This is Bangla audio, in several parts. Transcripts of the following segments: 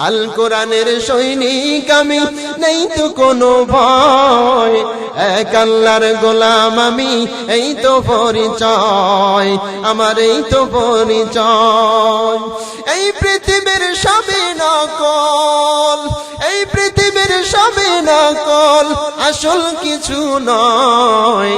আল কোরআনের সৈনিক আমি, নেই তো কোনো ভয়, এক আল্লাহর গোলাম আমি, এই তো পরিচয় আমার, এই তো পরিচয়। এই পৃথিবীর সবই নকল, এই পৃথিবীর সবই নকল, আসল কিছু নয়,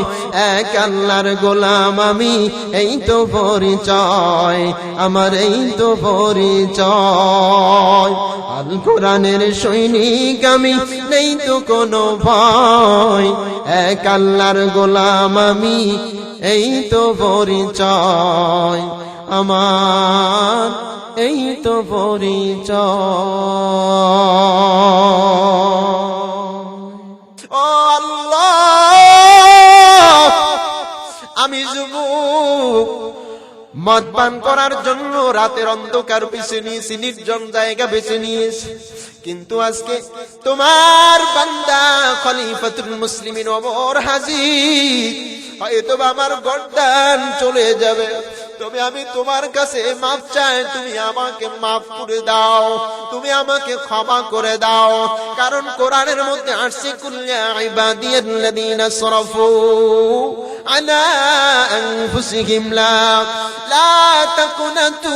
এক আল্লাহর গোলাম আমি, এই তো পরিচয় আমার, এই তো পরিচয়। আল কোরআনের সৈনিক আমি, নেই তো কোনো ভয়, এক আল্লাহর গোলাম আমি, এই তো পরিচয় আমার, এই তো পরিচয়। ও আল্লাহ, আমি যুবক, মদ পান করার জন্য রাতের অন্ধকার বেছে নিয়েছি, নির্জন জায়গা বেছে নিয়েছি, কিন্তু আজকে তোমার বান্দা খলিফাতুল মুসলিমিন ওমর হাজির, হয়তো আমার গর্দান চলে যাবে, তবে আমি তোমার কাছে মাফ চাই, তুমি আমাকে মাফ করে দাও, তুমি আমাকে ক্ষমা করে দাও। কারণ কোরআনের মধ্যে আসছে, কুল্লা ইবাদিয়াল্লাযীনা আসরাফু আলা আনফুসিহিম লা তাকুনাতু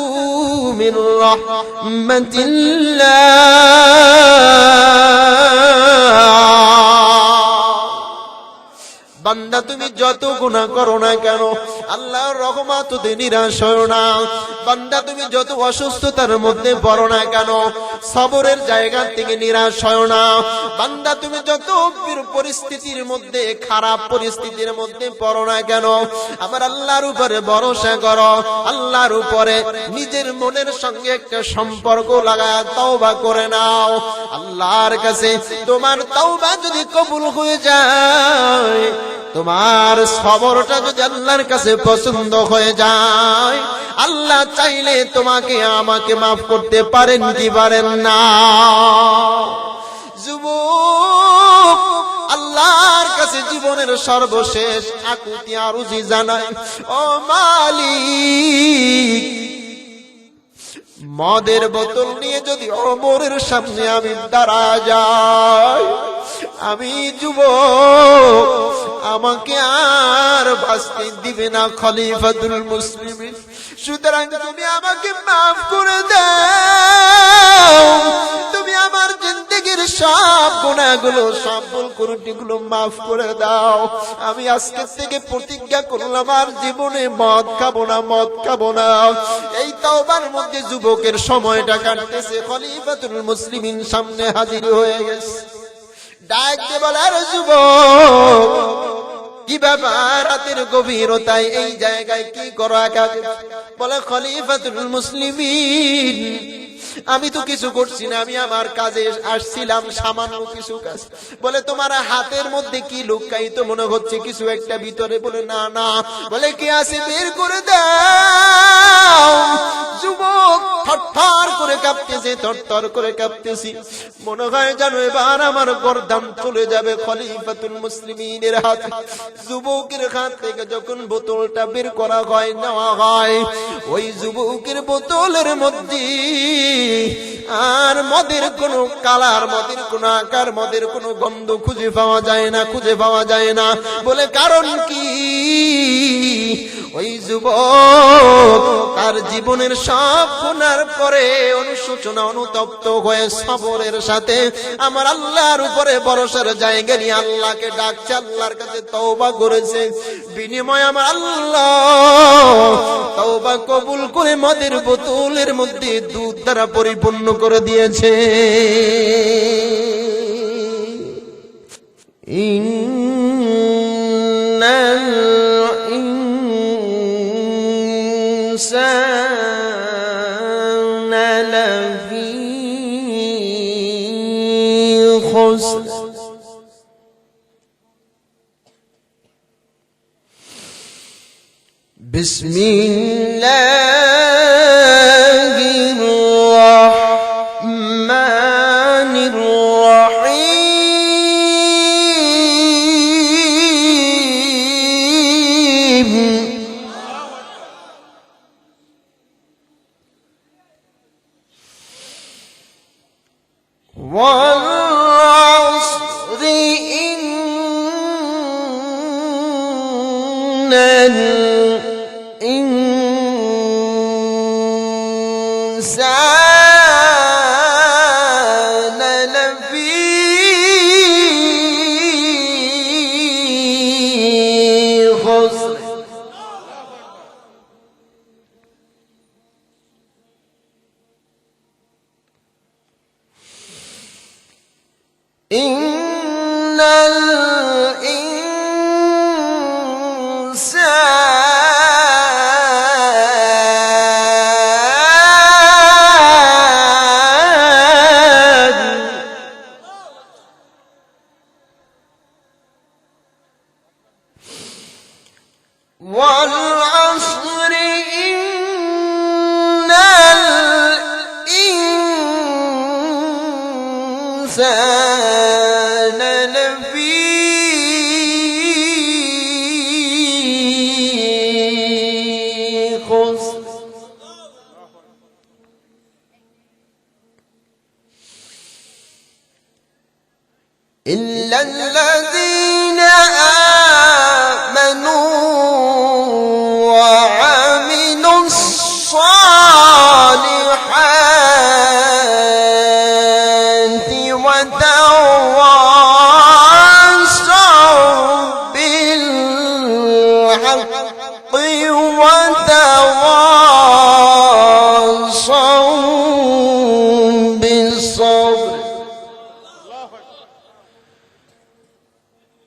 মির রাহমাতিল্লাহ। বান্দা তুমি যত গুনাহ করো না কেন, আল্লাহর রহমতে নিরাশ হও না। বান্দা তুমি যত অসুস্থতার মধ্যে পড়ো না কেন, সবরের জায়গা থেকে নিরাশ হও না। বান্দা তুমি যত পরিস্থিতির মধ্যে, খারাপ পরিস্থিতির মধ্যে পড়ো না কেন, আমার আল্লাহর উপরে ভরসা করো, আল্লাহর উপরে নিজের মনের সঙ্গে একটা সম্পর্ক লাগায় তওবা করে নাও। আল্লাহর কাছে তোমার তওবা যদি কবুল হয়ে যায়, তোমার সবরটা যদি আল্লাহর কাছে পছন্দ হয়ে যায়, আল্লাহ চাইলে তোমাকে আমাকে মাফ করতে পারেন কি পারেন না? যুবক, আল্লাহর কাছে জীবনের সর্বশেষ আকুতি আরজি জানাই, ও মালিক, মদের বোতল নিয়ে যদি ওমরের সামনে আমি দাঁড়া যাই, আমি যুবক, আমাকে আর বাঁচতে দিবে না খলিফাতুল মুসলিমিন। সুতরাং তুমি আমাকে মাফ করে দাও, তুমি আমার জিন্দেগির সব গুনাহগুলো, সব ভুল ত্রুটিগুলো মাফ করে দাও। আমি আজকে থেকে প্রতিজ্ঞা করলাম, আর জীবনে মদ খাবো না, মদ খাবো না। এই তওবার মধ্যে যুবকের সময়টা কাটতেছে, খলিফাতুল মুসলিমিন সামনে হাজির হয়ে গেছে। ডাক দিয়ে বলে, আরে যুবক, কি ব্যাপার, রাতের গভীরতায় এই জায়গায় কি করো একা? বলে, খলিফাতুল মুসলিমিন, আমি তো কিছু করছি না, আমি আমার কাজে আসছিলাম, সামান্য কিছু কাজ। বলে, তোমার হাতের মধ্যে কি লুকায়িত মনে হচ্ছে কিছু একটা ভিতরে? বলে, না না। বলে, কি আছে বের করে দাও। যুবক থরথর করে কাঁপতেছে, থরথর করে কাঁপতেছি, মনে হয় যেন এবার আমার গর্দান চলে যাবে খলিফাতুল মুসলিমিনের হাতে। যুবকের হাত থেকে যখন বোতলটা বের করা হয়, নেওয়া হয়, ওই যুবকের বোতলের মধ্যে আর মদের কোনো কালার, মদের কোনো আকার, মদের কোনো গন্ধ খুঁজে পাওয়া যায় না, খুঁজে পাওয়া যায় না। বলে, কারণ কি? ওই যুবক তার জীবনের সব গুনার পরে অনুশোচনা, অনুতপ্ত হয়ে সবরের সাথে আমার আল্লাহর উপরে ভরসার জায়গা নিয়ে আল্লাহকে ডাকছে, আল্লাহর কাছে তওবা করেছে। বিনিময়ে আমার আল্লাহ তওবা কবুল করে মদের বোতলের মধ্যে দুধ দ্বারা পরিপূর্ণ করে দিয়েছে। ইন্নাল ইনসানা লাফি খুসর বিসমিল্লাহির রহমানির রহিম। والعصر إن الإنسان لفي خسر إن الإنسان والعصر إن الإنسان لفي خسر إلا الذين آمنوا وعملوا الصالحات وتواصوا بالحق وتواصوا بالصبر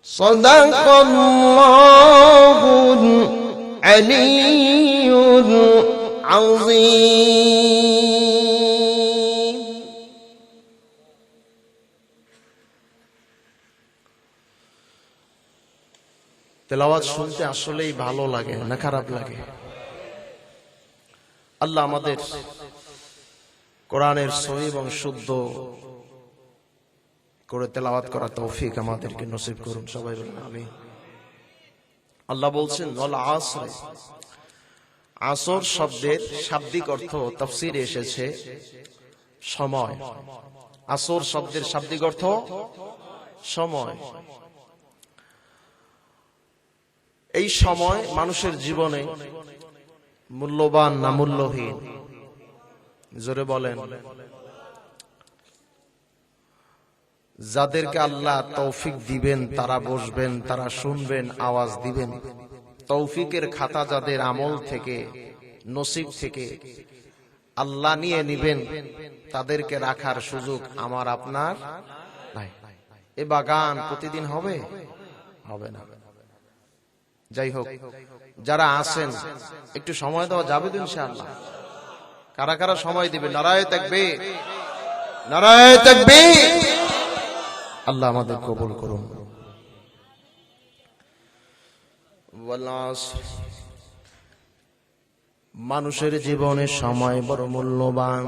صدق الله العلي العظيم তেলাওয়াত শুনতে আসলেই ভালো লাগে না খারাপ লাগে? আল্লাহ আমাদের কোরআনের সহি এবং শুদ্ধ করে তেলাওয়াত করার তৌফিক আমাদেরকে নসিব করুন, সবাই বলুন আমিন। আল্লাহ বলছেন ওয়াল আসর, আসর শব্দের শাব্দিক অর্থ তাফসীরে এসেছে সময়। আসর শব্দের শাব্দিক অর্থ সময়। এই সময় মানুষের জীবনে মূল্যবান না মূল্যহীন? জোরে বলেন। যাদেরকে আল্লাহ তৌফিক দিবেন তারা বসবেন, তারা শুনবেন, আওয়াজ দিবেন। তৌফিকের খাতা যাদের আমল থেকে, নসিব থেকে আল্লাহ নিয়ে নিবেন, তাদেরকে রাখার সুযোগ আমার আপনার নাই। এ বাগান প্রতিদিন হবে? হবে না। যাই হোক, যারা আছেন একটু সময় দেওয়া যাবে তো ইনশাআল্লাহ? কারা কারা সময় দিবেন? নারায়ে তাকবীর, নারায়ে তাকবীর। আল্লাহ আমাদের কবুল করুন। মানুষের জীবনে সময় বড় মূল্যবান।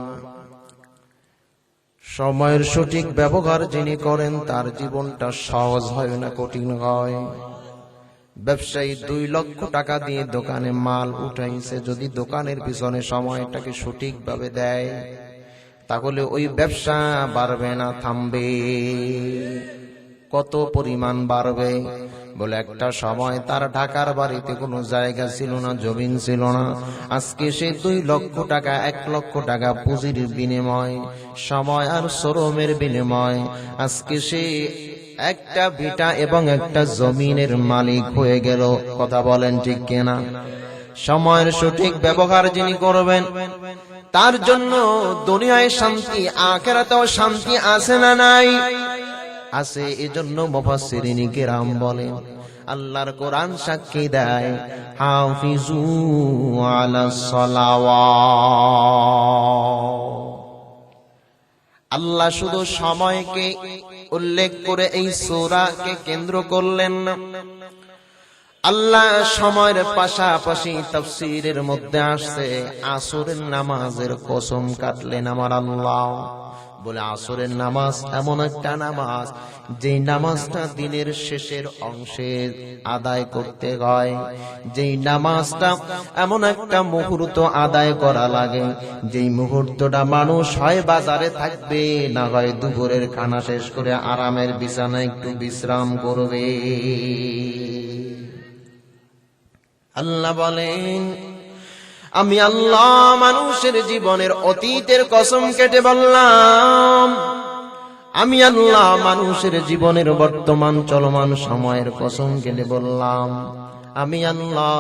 সময়ের সঠিক ব্যবহার যিনি করেন তার জীবনটা সহজ হয় না, কঠিন হয়। ব্যবসায়ী 2 লক্ষ টাকা দিয়ে দোকানে মাল উঠাইছে, যদি দোকানের পিছনে সময়টাকে সঠিকভাবে দেয় তাহলে ওই ব্যবসা বাড়বে না থামবে? কত পরিমাণ বাড়বে? বলে একটা সময় তার ঢাকার বাড়িতে কোনো জায়গা ছিল না, জমিন ছিল না। আজকে সে 2 লক্ষ টাকা, 1 লক্ষ টাকা পুঁজির বিনিময়, সময় আর শ্রমের বিনিময় আজকে সে একটা ভিটা এবং একটা জমিনের মালিক হয়ে গেল। কথা বলেন ঠিক কিনা? সময়ের সঠিক ব্যবহার যিনি করবেন তার জন্য দুনিয়ায় শান্তি, আখিরাতেও শান্তি আছে না নাই? আছে। এজন্য মুফাসসিরিন কিরাম বলেন, আল্লাহর কোরআন সাক্ষী দেয়, হাফিজু আলাস সালাওয়াত। আল্লাহ শুধু সময়কে উল্লেখ করে এই সূরাকে কেন্দ্র করলেন না, আল্লাহ সময়ের পাশাপাশি তাফসীরের মধ্যে আসছে আসরের নামাজের কসম কাটলেন আমার আল্লাহ। বলে আসরের নামাজ এমন একটা নামাজ যেই নামাজটা দিনের শেষের অংশে আদায় করতে হয়, যেই নামাজটা এমন একটা মুহূর্ত আদায় করা লাগে, যেই মুহূর্তটা মানুষ হয় বাজারে থাকবে, না হয় দুপুরের খানা শেষ করে আরামের বিছানায় একটু বিশ্রাম করবে। আল্লাহ বলেন, আমি আল্লাহ মানুষের জীবনের অতীতের কসম কেটে বললাম, আমি আল্লাহ মানুষের জীবনের বর্তমান চলমান সময়ের কসম কেটে বললাম, আমি আল্লাহ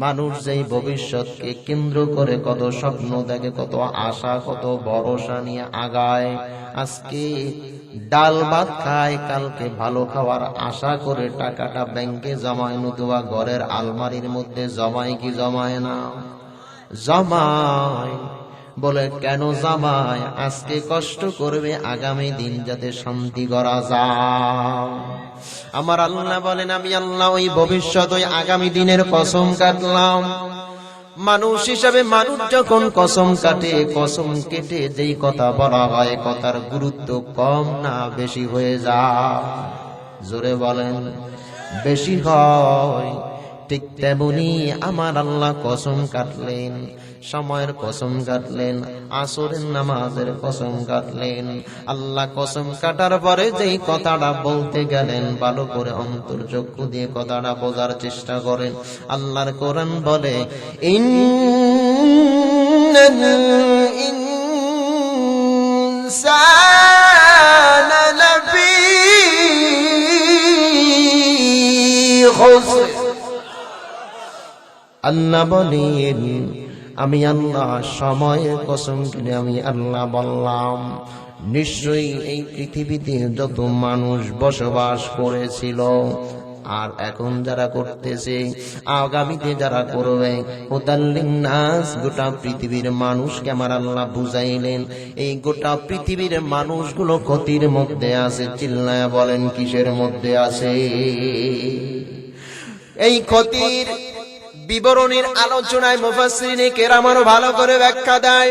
মানুষ যেই ভবিষ্যৎকে কেন্দ্র করে কত স্বপ্ন দেখে, কত আশা, কত ভরসা নিয়ে আগায়, আজকে ডাল ভাত খায়, কালকে ভালো খাওয়ার আশা করে টাকাটা ব্যাংকে জমায়, নতুবা ঘরের আলমারির মধ্যে জমায় কি জমায় না? জমায়। বলে কেন জমায়? আজকে কষ্ট করবে, আগামী দিন যাতে শান্তি করা যায়। আমার আল্লাহ বলেন, আমি আল্লাহ ওই ভবিষ্যৎ, ওই আগামী দিনের কসম কাটলাম। মানুষ হিসাবে মানুষ যখন কসম কাটে, কসম কেটে যেই কথা বলা হয়, কথার গুরুত্ব কম না বেশি হয়ে যায়? জোরে বলেন, বেশি হয়। ঠিক তেমনি আমার আল্লাহ কসম কাটলেন, সময়ের কসম কাটলেন, আসরের নামাজের কসম কাটলেন। আল্লাহ কসম কাটার পরে যেই কথাটা বলতে গেলেন, ভালো করে অন্তর্চক্ষু দিয়ে কথাটা বোঝার চেষ্টা করেন। আল্লাহর কোরআন বলে, ইন্নাল ইনসানা লাফী খুসর। আল্লাহ বলেন, আমি আল্লাহ সময়ের কসম করে আমি আল্লাহ বললাম, নিশ্চয়ই এই পৃথিবীতে যত মানুষ বসবাস করেছিল আর এখন যারা করতেছে, আগামীতে যারা করবে, হুদাল্লিন নাস, গোটা পৃথিবীর মানুষকে আমার আল্লাহ বুঝাইলেন, এই গোটা পৃথিবীর মানুষগুলো ক্ষতির মধ্যে আছে। চিল্লায়া বলেন, কিসের মধ্যে আছে? এই ক্ষতির বিবরণীর আলোচনায় মুফাসসিরিনে কেরাম আরো ভালো করে ব্যাখ্যা দেয়।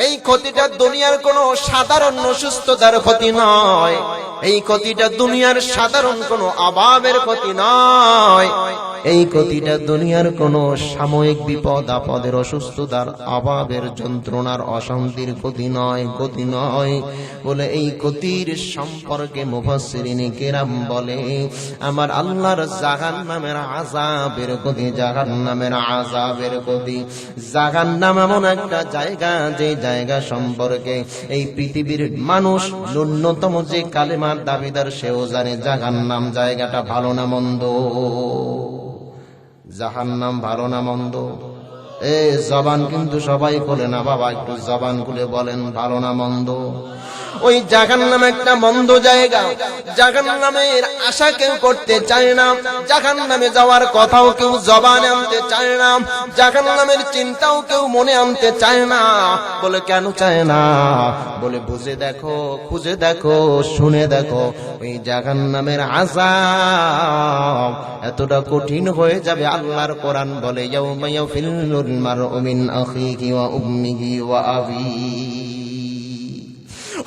এই ক্ষতিটা দুনিয়ার কোনো সাধারণ অসুস্থতার ক্ষতি নয়, এই ক্ষতিটা দুনিয়ার সাধারণ কোনো অভাবের ক্ষতি নয়, এই ক্ষতিটা দুনিয়ার কোনো সাময়িক বিপদ আপদের, অসুস্থতার, অভাবের, যন্ত্রণার, অশান্তির ক্ষতি নয়, ক্ষতি নয়। বলে এই ক্ষতির সম্পর্কে মুফাসসিরিনে কেরাম বলে, আমার আল্লাহর জাহান্নামের আযাবের ক্ষতি, জাহান্নামের আযাবের ক্ষতি। জাহান্নাম এমন একটা জায়গা, যে জায়গা সম্পর্কে এই পৃথিবীর মানুষ, ন্যূনতম যে কালেমার দাবিদার, সেও জানে জাহান্নাম জায়গাটা ভালো না মন্দ। জাহান্নাম ভালো না মন্দ? জবান কিন্তু সবাই খোলে না বাবা, একটু জবান খুলে বলেন, ভালো না মন্দ? ওই জাহান্নাম একটা মন্দ জায়গা। জাহান্নামের আশা কেউ করতে চায় না, জাহান্নামে যাওয়ার কথাও কেউ জবানে আনতে চায় না, জাহান্নামের চিন্তাও কেউ মনে আনতে চায় না। বলে কেন চায় না? বলে বুঝে দেখো, খুঁজে দেখো, শুনে দেখো, ওই জাহান্নামের আযাব এতটা কঠিন হয়ে যাবে। আল্লাহর কোরআন বলে, ইয়াউমা ইয়াফিরুল মারউ মিন আখিহি ওয়া উম্মিহি ওয়া আবিহি।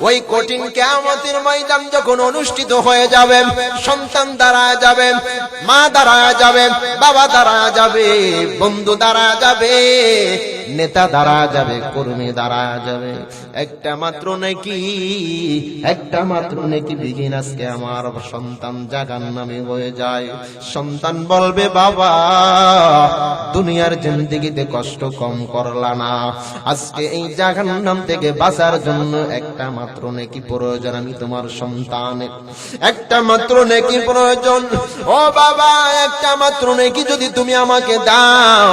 ওই কঠিন কিয়ামতের ময়দান যখন অনুষ্ঠিত হয়ে যাবে, সন্তান দাঁড়ায় যাবে, মা দাঁড়ায় যাবে, বাবা দাঁড়ায় যাবে, বন্ধু দাঁড়ায় যাবে, নেতা দাঁড়ায় যাবে, কর্মী দাঁড়ায় যাবে। একটা মাত্র নেকি বিহীন আজকে আমার সন্তান জাহান্নামে হয়ে যায়। সন্তান বলবে, বাবা দুনিয়ার জিন্দেগিতে কষ্ট কম করলা না, আজকে এই জাহান্নাম থেকে বাঁচার জন্য একটা মাত্র নেকি প্রয়োজন। আমি তোমার সন্তানের একটা মাত্র নেকি প্রয়োজন। ও বাবা, একটা মাত্র নেকি যদি তুমি আমাকে দাও,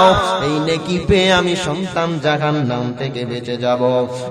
এই নেকি পেয়ে আমি সন্তান জাহান্নাম থেকে বেঁচে যাব।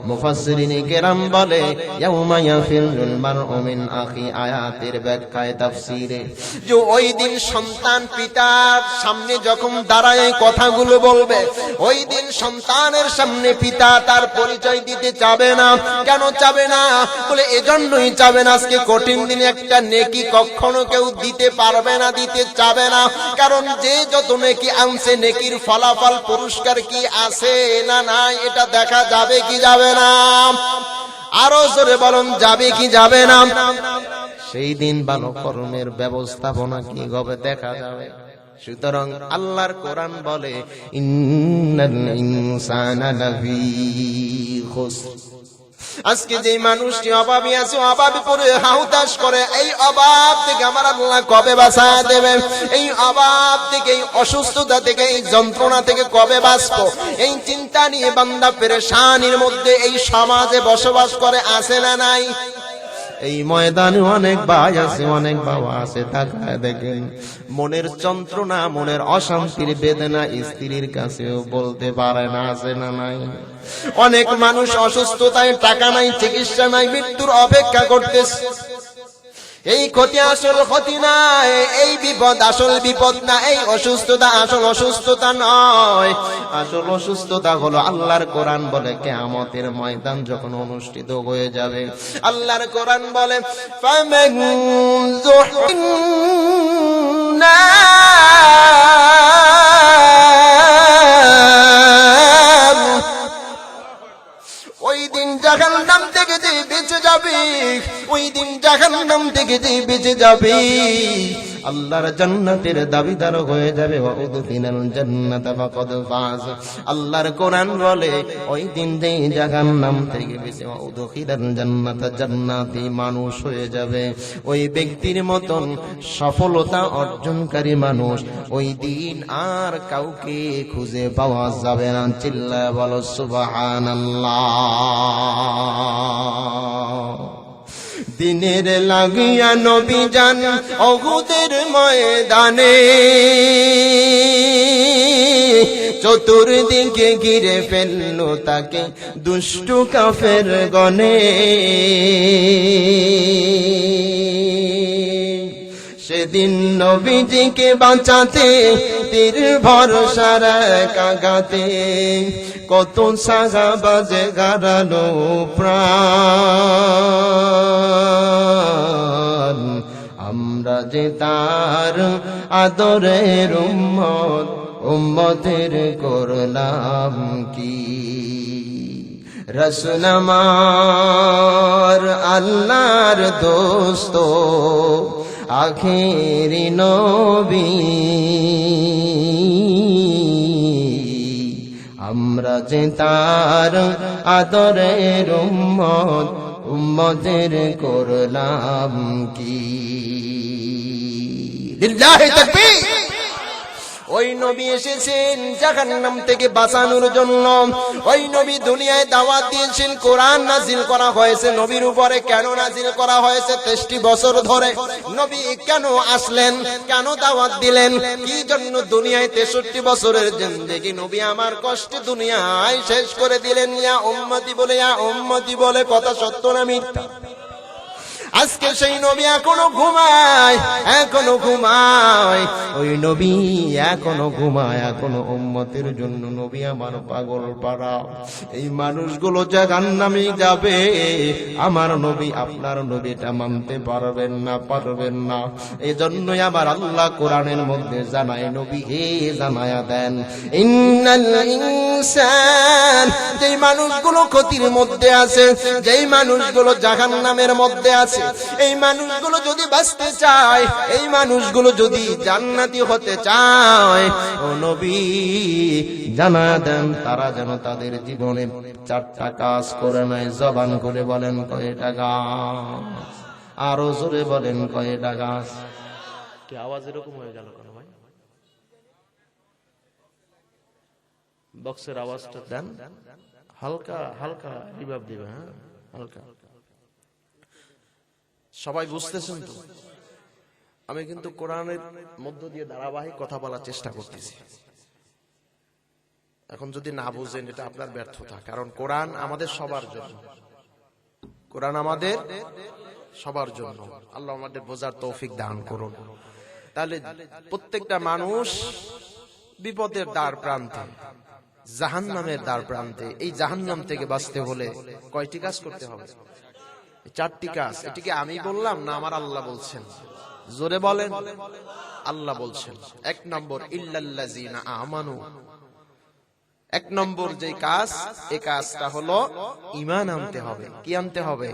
মুফাসসিরিনে কেরাম বলে, ইয়াউমা ইয়াফিরুল মারউ মিন আখি, আয়াতের ব্যাখ্যায় তাফসীরে, যে ওই দিন সন্তান পিতার সামনে যখন দাঁড়ায় এই কথাগুলো বলবে, ওই দিন সন্তানের সামনে পিতা তার পরিচয় দিতে চাবে না। কেন চাবে না? বলে এজন্যই চাবে না, আজকে কঠিন দিনে একটা নেকি কখনো কেউ দিতে পারবে না, দিতে চাবে না। কারণ যে যত নেকি আনছে, নেকির ফলাফল পুরস্কার কি আছে? আছে না নাই এটা দেখা যাবে কি যাবে না? আরো জোরে বলুন, যাবে কি যাবে না? সেই দিন ভালো কর্মের ব্যবস্থাপনা কি হবে দেখা যাবে। সুতরাং আল্লাহর কোরআন বলে ইন্নাল ইনসানা লাফি খুসর। আজকে যে মানুষটি অভাবী আছে, অভাবে পড়ে হাউতাস করে, এই অভাব থেকে আমার আল্লাহ কবে বাঁচায় দেবে? এই অভাব থেকে, এই অসুস্থতা থেকে, এই যন্ত্রণা থেকে কবে বাঁচবো? এই চিন্তা নিয়ে বান্দা পেরেশানির মধ্যে এই সমাজে বসবাস করে, আছে না নাই? এই ময়দানে অনেক ভাই আছে, অনেক বাবা আছে, তাকায় দেখেন মনের যন্ত্রণা, মনের অশান্তির বেদনা স্ত্রীর কাছেও বলতে পারে না, আছে না নাই? অনেক মানুষ অসুস্থতায় টাকা নাই, চিকিৎসা নাই, মৃত্যুর অপেক্ষা করতেছে। এই ক্ষতি আসল ক্ষতি না, এই বিপদ আসল বিপদ না, এই অসুস্থতা আসল অসুস্থতা নয়। আসল অসুস্থতা হলো আল্লাহর কোরআন বলে কিয়ামতের ময়দান যখন অনুষ্ঠিত হয়ে যাবে, আল্লাহর কোরআন বলে ফামান যুহন্না ওই দিন জাহান্নাম থেকে যে বেঁচে যাবে, ওই দিন জাহান্নাম থেকে যে বেঁচে যাবে আল্লাহর জান্নাতের দাবিদার হয়ে যাবে। ওয়া উদখিলাল জান্নাতা ফাকাদ ফাজ। আল্লাহর কোরআন বলে ওই দিন যেই জাহান্নাম থেকে বেঁচে ওয়া উদখিলাল জান্নাতা, জান্নাতি মানুষ হয়ে যাবে, ওই ব্যক্তির মতন সফলতা অর্জনকারী মানুষ ওই দিন আর কাউকে খুঁজে পাওয়া যাবে না। চিল্লায় বলো সুবহানাল্লাহ। দিনের লাগিয়া নবী যান উহুদের ময়দানে, চতুর্দিকে ঘিরে ফেললো তাকে দুষ্টু কাফের গণে। সেদিন নবীজিকে বাঁচাতে তীর ভরসা কাগাতে কত সাহাবাজে গারালো প্রাণ। আমরা যে তার আদরের উম্মত, উম্মতের করলাম কি? রাসূল আমার আল্লাহর দোস্ত, আখেরি নবী, আমরা যে তার আদরের উম্মত, উম্মতের করলাম কি? লিল্লাহি তাকবীর। ওই নবী এসেছেন জাহান্নাম থেকে বাঁচানোর জন্য। ওই নবী দুনিয়ায় দাওয়াত দিয়েছেন, কোরআন নাজিল করা হয়েছে নবীর উপরে। কেন নাজিল করা হয়েছে? 63 বছর ধরে নবী কেন আসলেন, কেন দাওয়াত দিলেন, কি জন্য দুনিয়ায় 63 বছরের জিন্দেগি নবী আমার কষ্টে দুনিয়ায় শেষ করে দিলেন। ইয়া উম্মতি বলে, ইয়া উম্মতি বলে, কথা সত্য না মিথ্যা? আজকে সেই নবী এখনো ঘুমায়, এখনো ঘুমায়। ওই নবী এখনো ঘুমায়, এখনো উম্মতের জন্য নবী আমার পাগল পাড়া। এই মানুষগুলো জাহান্নামে যাবে, আমার নবী আপনার নবী এটা মানতে পারবেন না, পারবেন না। এই জন্যই আমার আল্লাহ কোরআনের মধ্যে জানায়, নবী হে জানায়া দেন ইন্নাল ইনসান, যেই মানুষগুলো ক্ষতির মধ্যে আছে, যেই মানুষগুলো জাহান্নামের মধ্যে আছে, এই মানুষগুলো যদি বাঁচতে চায়, এই মানুষগুলো যদি জান্নাতি হতে চায়, ও নবী জানায়া দেন তারা যেন তাদের জীবনে 4টা কাজ করে নেয়। জবান করে বলেন কয়টা কাজ? আরো জোরে বলেন কয়টা কাজ? কি আওয়াজ এরকম হয়ে গেল কেন ভাই? বক্সের আওয়াজটা দেন, হালকা হালকা রিভাব দিবে। হ্যাঁ, হালকা। সবাই বুঝতেছেন তো? আমি কিন্তু কোরআনের মধ্য দিয়ে ধারাবাহিক কথা বলার চেষ্টা করতেছি। এখন যদি না বুঝেন এটা আপনার ব্যর্থতা, কারণ কোরআন আমাদের সবার জন্য, কোরআন আমাদের সবার জন্য। আল্লাহ আমাদের বোঝার তৌফিক দান করুন। তাহলে প্রত্যেকটা মানুষ বিপদের দ্বার প্রান্তে, জাহান্নামের দ্বার প্রান্তে। এই জাহান্নাম থেকে বাঁচতে হলে কয়টি কাজ করতে হবে? 4টি কাজ। এটিকে আমি বললাম না আমার আল্লাহ বলছেন? জোরে বলেন। আল্লাহ বলছেন 1 নম্বর ইল্লাল্লাযিনা আমানু, এক নম্বর যে কাজ, এই কাজটা হলো ঈমান আনতে হবে। কি আনতে হবে?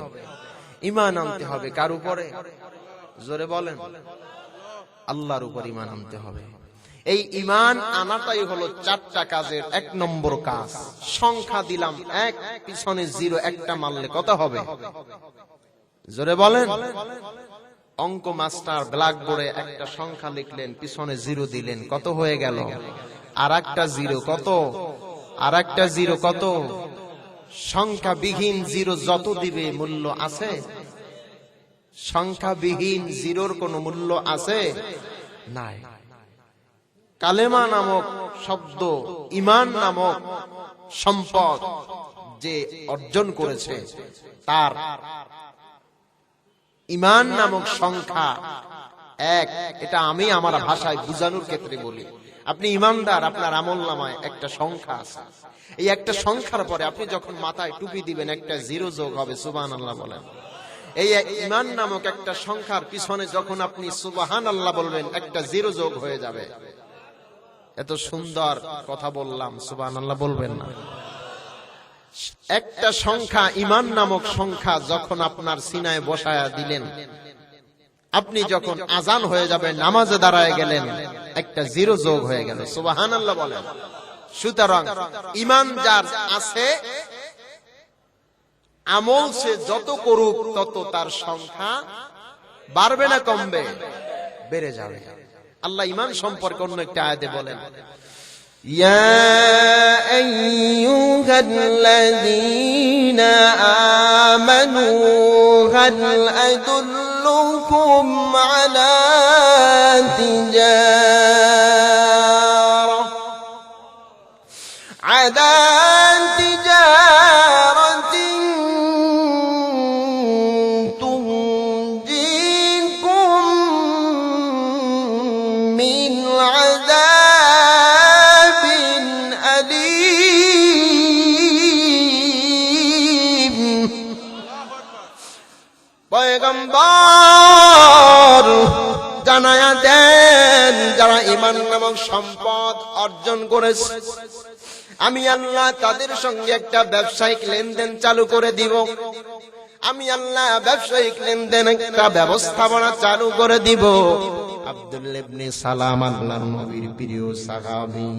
ঈমান আনতে হবে। কার উপরে? জোরে বলেন। আল্লাহর উপর ঈমান আনতে হবে। এই ঈমান আনাটাই হলো 4টা কাজের 1 নম্বর কাজ। সংখ্যা দিলাম 1, পিছনে 0 একটা মারলে কত হবে? জোরে বলেন। অঙ্ক মাস্টার ব্ল্যাকবোর্ডে একটা সংখ্যা লিখলেন, পিছনে 0 দিলেন, কত হয়ে গেল? আর একটা 0 কত? আর একটা 0 কত? সংখ্যাবিহীন 0 যত দিবে মূল্য আছে? সংখ্যাবিহীন 0র কোনো মূল্য আছে? নাই। কালেমা নামক শব্দ, ঈমান নামক সম্পদ যে অর্জন করেছে, তার ঈমান নামক সংখ্যা 1। এটা আমি আমার ভাষায় বুঝানোর ক্ষেত্রে বলি। আপনি ঈমানদার, আপনার আমলনামায় একটা সংখ্যা আছে। এই একটা সংখ্যার পরে আপনি যখন মাথায় টুপি দিবেন, একটা 0 যোগ হবে। সুবহানাল্লাহ বলেন। এই ঈমান নামক একটা সংখ্যার পিছনে যখন আপনি সুবহানাল্লাহ বলবেন, একটা 0 যোগ হয়ে যাবে। এত সুন্দর কথা বললাম, সুবহানাল্লাহ বলবেন না? একটা সংখ্যা, ঈমান নামক সংখ্যা যখন আপনার সিনায় বসায়া দিলেন, আপনি যখন আজান হয়ে যাবে, নামাজে দাঁড়ায় গেলেন, একটা 0 যোগ হয়ে গেল। সুবহানাল্লাহ বলেন। সুতরাং ঈমান যার আছে, আমল সে যত করুক তত তার সংখ্যা বাড়বে না কমবে? বেড়ে যাবে। আল্লাহ ঈমান সম্পর্কে অন্য একটা আয়াতে বলেন, ইয়া আইয়ুহাল্লাযীনা আমানু হাল আদুল্লুকুম আলা তিজারাতিন তুনজিকুম মিন আযাবিন আলীম। পয়গম্বর জানায়া দেন, যারা ঈমান নামক সম্পদ অর্জন করেছে, আমি আল্লাহ তাদের সঙ্গে একটা ব্যবসায়িক লেনদেন চালু করে দিব। আমি আল্লাহ ব্যবসায়িক লেনদেন একটা ব্যবস্থাপনা চালু করে দিব। আব্দুল্লাহ ইবনে সালাম, আল্লাহর নবীর প্রিয় সাহাবী,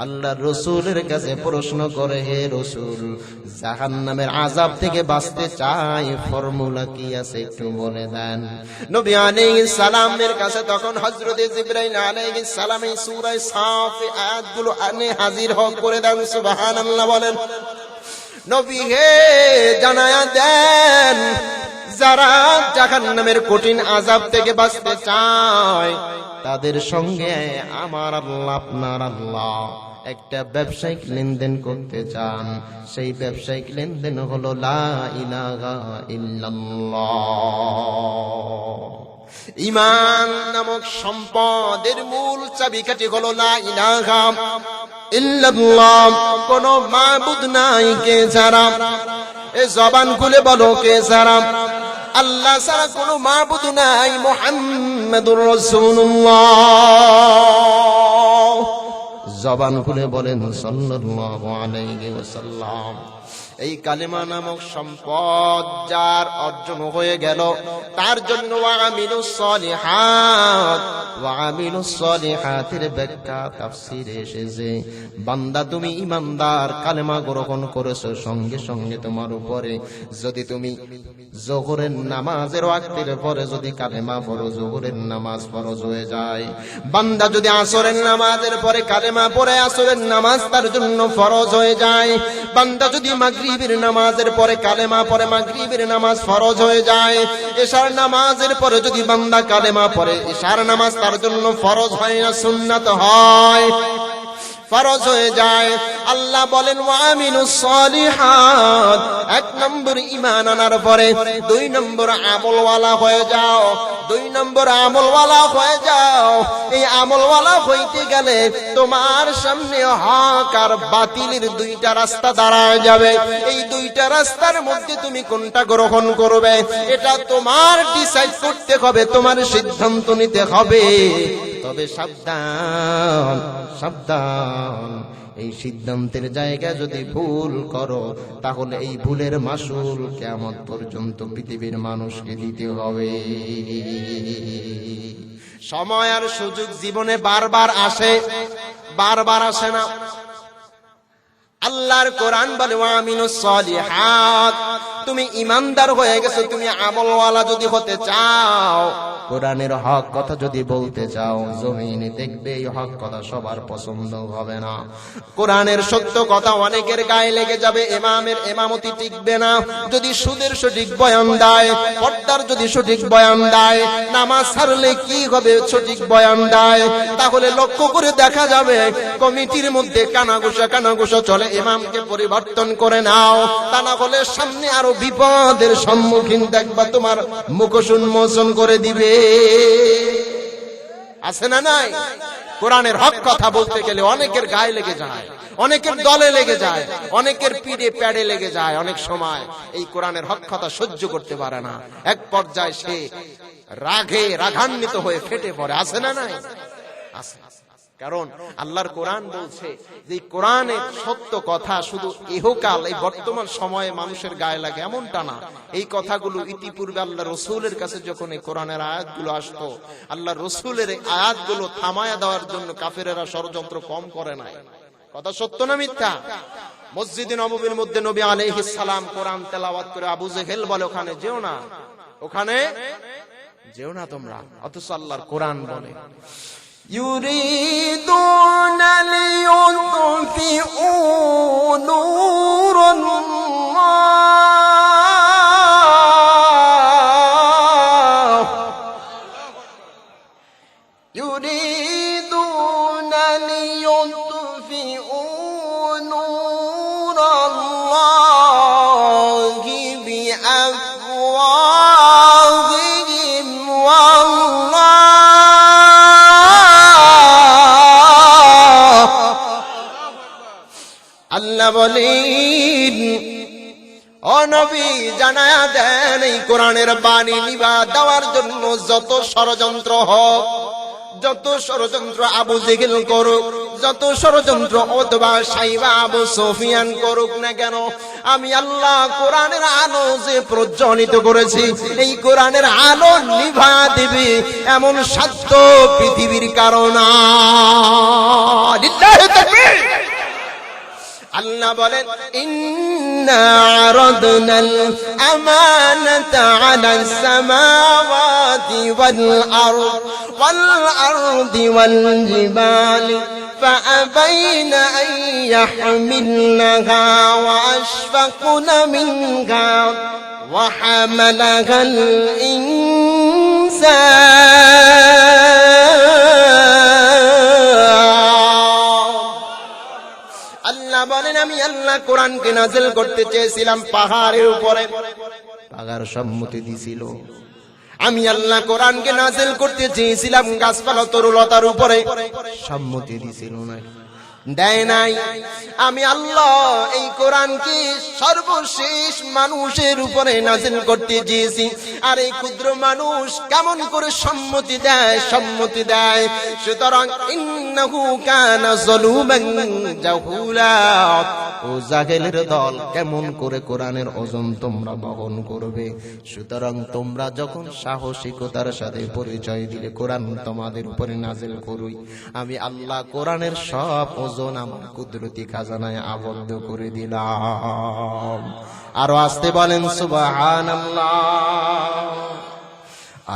আল্লাহর রাসূলের কাছে প্রশ্ন করে, হে রাসূল, জাহান্নামের আযাব থেকে বাঁচতে চাই, ফর্মুলা কি আছে একটু বলে দেন। নবী আলাইহিস সালামের কাছে তখন হযরত জিবরাইল আলাইহিস সালাম এই সূরা সাফ আয়াতগুলো আনে হাজির করে দেন। সুবহানাল্লাহ বলেন। নবী হে, জানায়া দেন, যারা জাহান্নামের কঠিন আযাব থেকে বাঁচতে চায়, তাদের সঙ্গে আমার আল্লাহ, আপনার আল্লাহ একটা ব্যবসায়িক লেনদেন করতে চান। সেই ব্যবসায়িক লেনদেন হলো লা ইলাহা ইল্লাল্লাহ। ঈমান নামক সম্পদের মূল চাবিকাঠি হলো লা ইলাহা ইল্লাল্লাহ। কোন মাবুদ নাই কে ছাড়া। এ জবান খুলে বলো, কে ছাড়া? আল্লাহ ছাড়া কোনো মাবুদ নাই, মুহাম্মাদুর রাসূলুল্লাহ। জবান খুলে বলেন সাল্লাল্লাহু আলাইহি ওয়াসাল্লাম। এই কালেমা নামক সম্পদ যার অর্জন হয়ে গেল, তার জন্য ওয়ামিলুস সলিহাত, ওয়ামিলুস সলিহাতের ব্যাখ্যা তাফসীরে এসেছে, বান্দা তুমি ঈমানদার, কালেমা গ্রহণ করেছো, সঙ্গে সঙ্গে তোমার উপরে যদি তুমি যোহরের নামাজের ওয়াক্তের পরে যদি কালেমা পড়ো, যোহরের নামাজ ফরজ হয়ে যায়। বান্দা যদি আসরের নামাজের পরে কালেমা পড়ে, আসরের নামাজ তার জন্য ফরজ হয়ে যায়। বান্দা যদি মাগরিবের নামাজের পরে কালেমা পড়ে, মাগরিবের নামাজ ফরজ হয়ে যায়। এশার নামাজের পরে যদি বান্দা কালেমা পড়ে, এশার নামাজ তার জন্য ফরজ হয় না, সুন্নাত হয়, ফরজ হয়ে যায়। আল্লাহ বলেন ওয়ামিলুস সলিহাত। 1 নম্বর ঈমান আনার পরে 2 নম্বর আমলওয়ালা হয়ে যাও। 2 নম্বর আমলওয়ালা হয়ে যাও। এই আমলওয়ালা হইতে গেলে তোমার সামনে হক আর বাতিলের 2টা রাস্তা দাঁড়ায় যাবে। এই 2টা রাস্তার মধ্যে তুমি কোনটা গ্রহণ করবে, এটা তোমার ডিসাইড করতে হবে, তোমার সিদ্ধান্ত নিতে হবে। তবে সাবধান, সাবধান, এই সিদ্ধান্তের জায়গা যদি ভুল করো তাহলে এই ভুলের মাসুল কিয়ামত পর্যন্ত পৃথিবীর মানুষকে দিতে হবে। সময় আর সুযোগ জীবনে বারবার আসে, বারবার আসে না। আল্লাহর কোরআন বলে ওয়ামিনুস সলিহাত, তুমি ইমানদার হয়ে গেছো, তুমি আমলওয়ালা যদি হতে চাও, কোরআনের হক কথা যদি বলতে চাও, জমিনে দেখবে এই হক কথা সবার পছন্দ হবে না। কোরআনের সত্য কথা অনেকের গায়ে লেগে যাবে, ইমামের ইমামতি টিকবে না যদি সুদের সঠিক বয়ান দেয়, পর্দার যদি সঠিক বয়ান দেয়, নামাজ ছাড়লে কি হবে সঠিক বয়ান দেয়, তাহলে লক্ষ্য করে দেখা যাবে কমিটির মধ্যে কানাঘুষা চলে। ইমামকে পরিবর্তন করে নাও, তা না হলে সামনে আরো বিপদের সম্মুখীন দেখবা, তোমার মুখোশ উন্মোচন করে দিবে। আছে না নাই? কোরআনের হক কথা বলতে গেলে অনেকের গায়ে লেগে যায়, অনেকের দলে লেগে যায়, অনেকের পিঠে প্যাডে লেগে যায়। অনেক সময় এই কোরআনের হক কথা সহ্য করতে পারে না, এক পর্যায়ে সে রাগে রাগান্বিত হয়ে ফেটে পড়ে। আছে না নাই? আছে। কারণ আল্লাহর কোরআন বলছে যে কোরআনের সত্য কথা শুধু ইহকাল, এই বর্তমান সময়ে মানুষের গায়ে লাগে এমনটা না। এই কথাগুলো ইতিপূর্বে আল্লাহ রসুলের কাছে যখন এই কোরআনের আয়াতগুলো আসতো, আল্লাহ রসুলের এই আয়াতগুলো থামায়া দেওয়ার জন্য কাফেরেরা ষড়যন্ত্র কম করে নাই। কথা সত্য না মিথ্যা? মসজিদে নববীর মধ্যে নবী আলাইহিস সালাম কোরআন তেলাওয়াত করে আবু জেহেল বলে ওখানে যেও না, ওখানে যেও না তোমরা, অথচ আল্লাহর কোরআন বলে يريدون ليطفئوا نور الله يريدون ليطفئوا نور الله بأفواههم والله আল্লাহ বলেন ও নবী জানায়া দেন এই কোরআনের বাণী নিভা দেওয়ার জন্য যত ষড়যন্ত্র হোক, যত ষড়যন্ত্র আবু জেহেল করুক, যত ষড়যন্ত্র উতবা সাইবা আবু সুফিয়ান করুক না কেন, আমি আল্লাহ কোরআনের আলো যে প্রজ্বলিত করেছি, এই কোরআনের আলো নিভা দিবে এমন সাধ্য পৃথিবীর কারণ আল্লাহ বলেন ইন্না আরাদনাল আমানাতা আলাস সামাওয়াতি ওয়াল আরদি ওয়াল জিবালি فأبين أن يحملنها وأشفقن منها وحملها الإنسان আল্লাহ বলেন আমি আল্লাহ কোরআনকে নাযিল করতে চেয়েছিলাম পাহাড়ের উপরে, পাহাড় সম্মতি দিছিল। আমি আল্লাহ কোরআনকে নাযিল করতে চেয়েছিলাম গাছপালা তরুলতার উপরে, সম্মতি দিছিল না, দেয় নাই। আমি আল্লাহ এই কোরআনকে সর্বশেষ মানুষের উপরে নাযিল করতে চেয়েছি, আর এই ক্ষুদ্র মানুষ কেমন করে সম্মতি দেয়, সম্মতি দেয়। সুতরাং ইন্নাহু কানা যালুমান জাহুলা, ও জাহেলের দল, কেমন করে কোরআনের ওজন তোমরা বহন করবে? সুতরাং তোমরা যখন সাহসিকতার সাথে পরিচয় দিলে কোরআন তোমাদের উপরে নাযিল করুই, আমি আল্লাহ কোরআনের সব ওজন আমার কুদরতি খাজানায় আবদ্ধ করে দিলাম। আরো আসতে বলেন সুবহানাল্লাহ।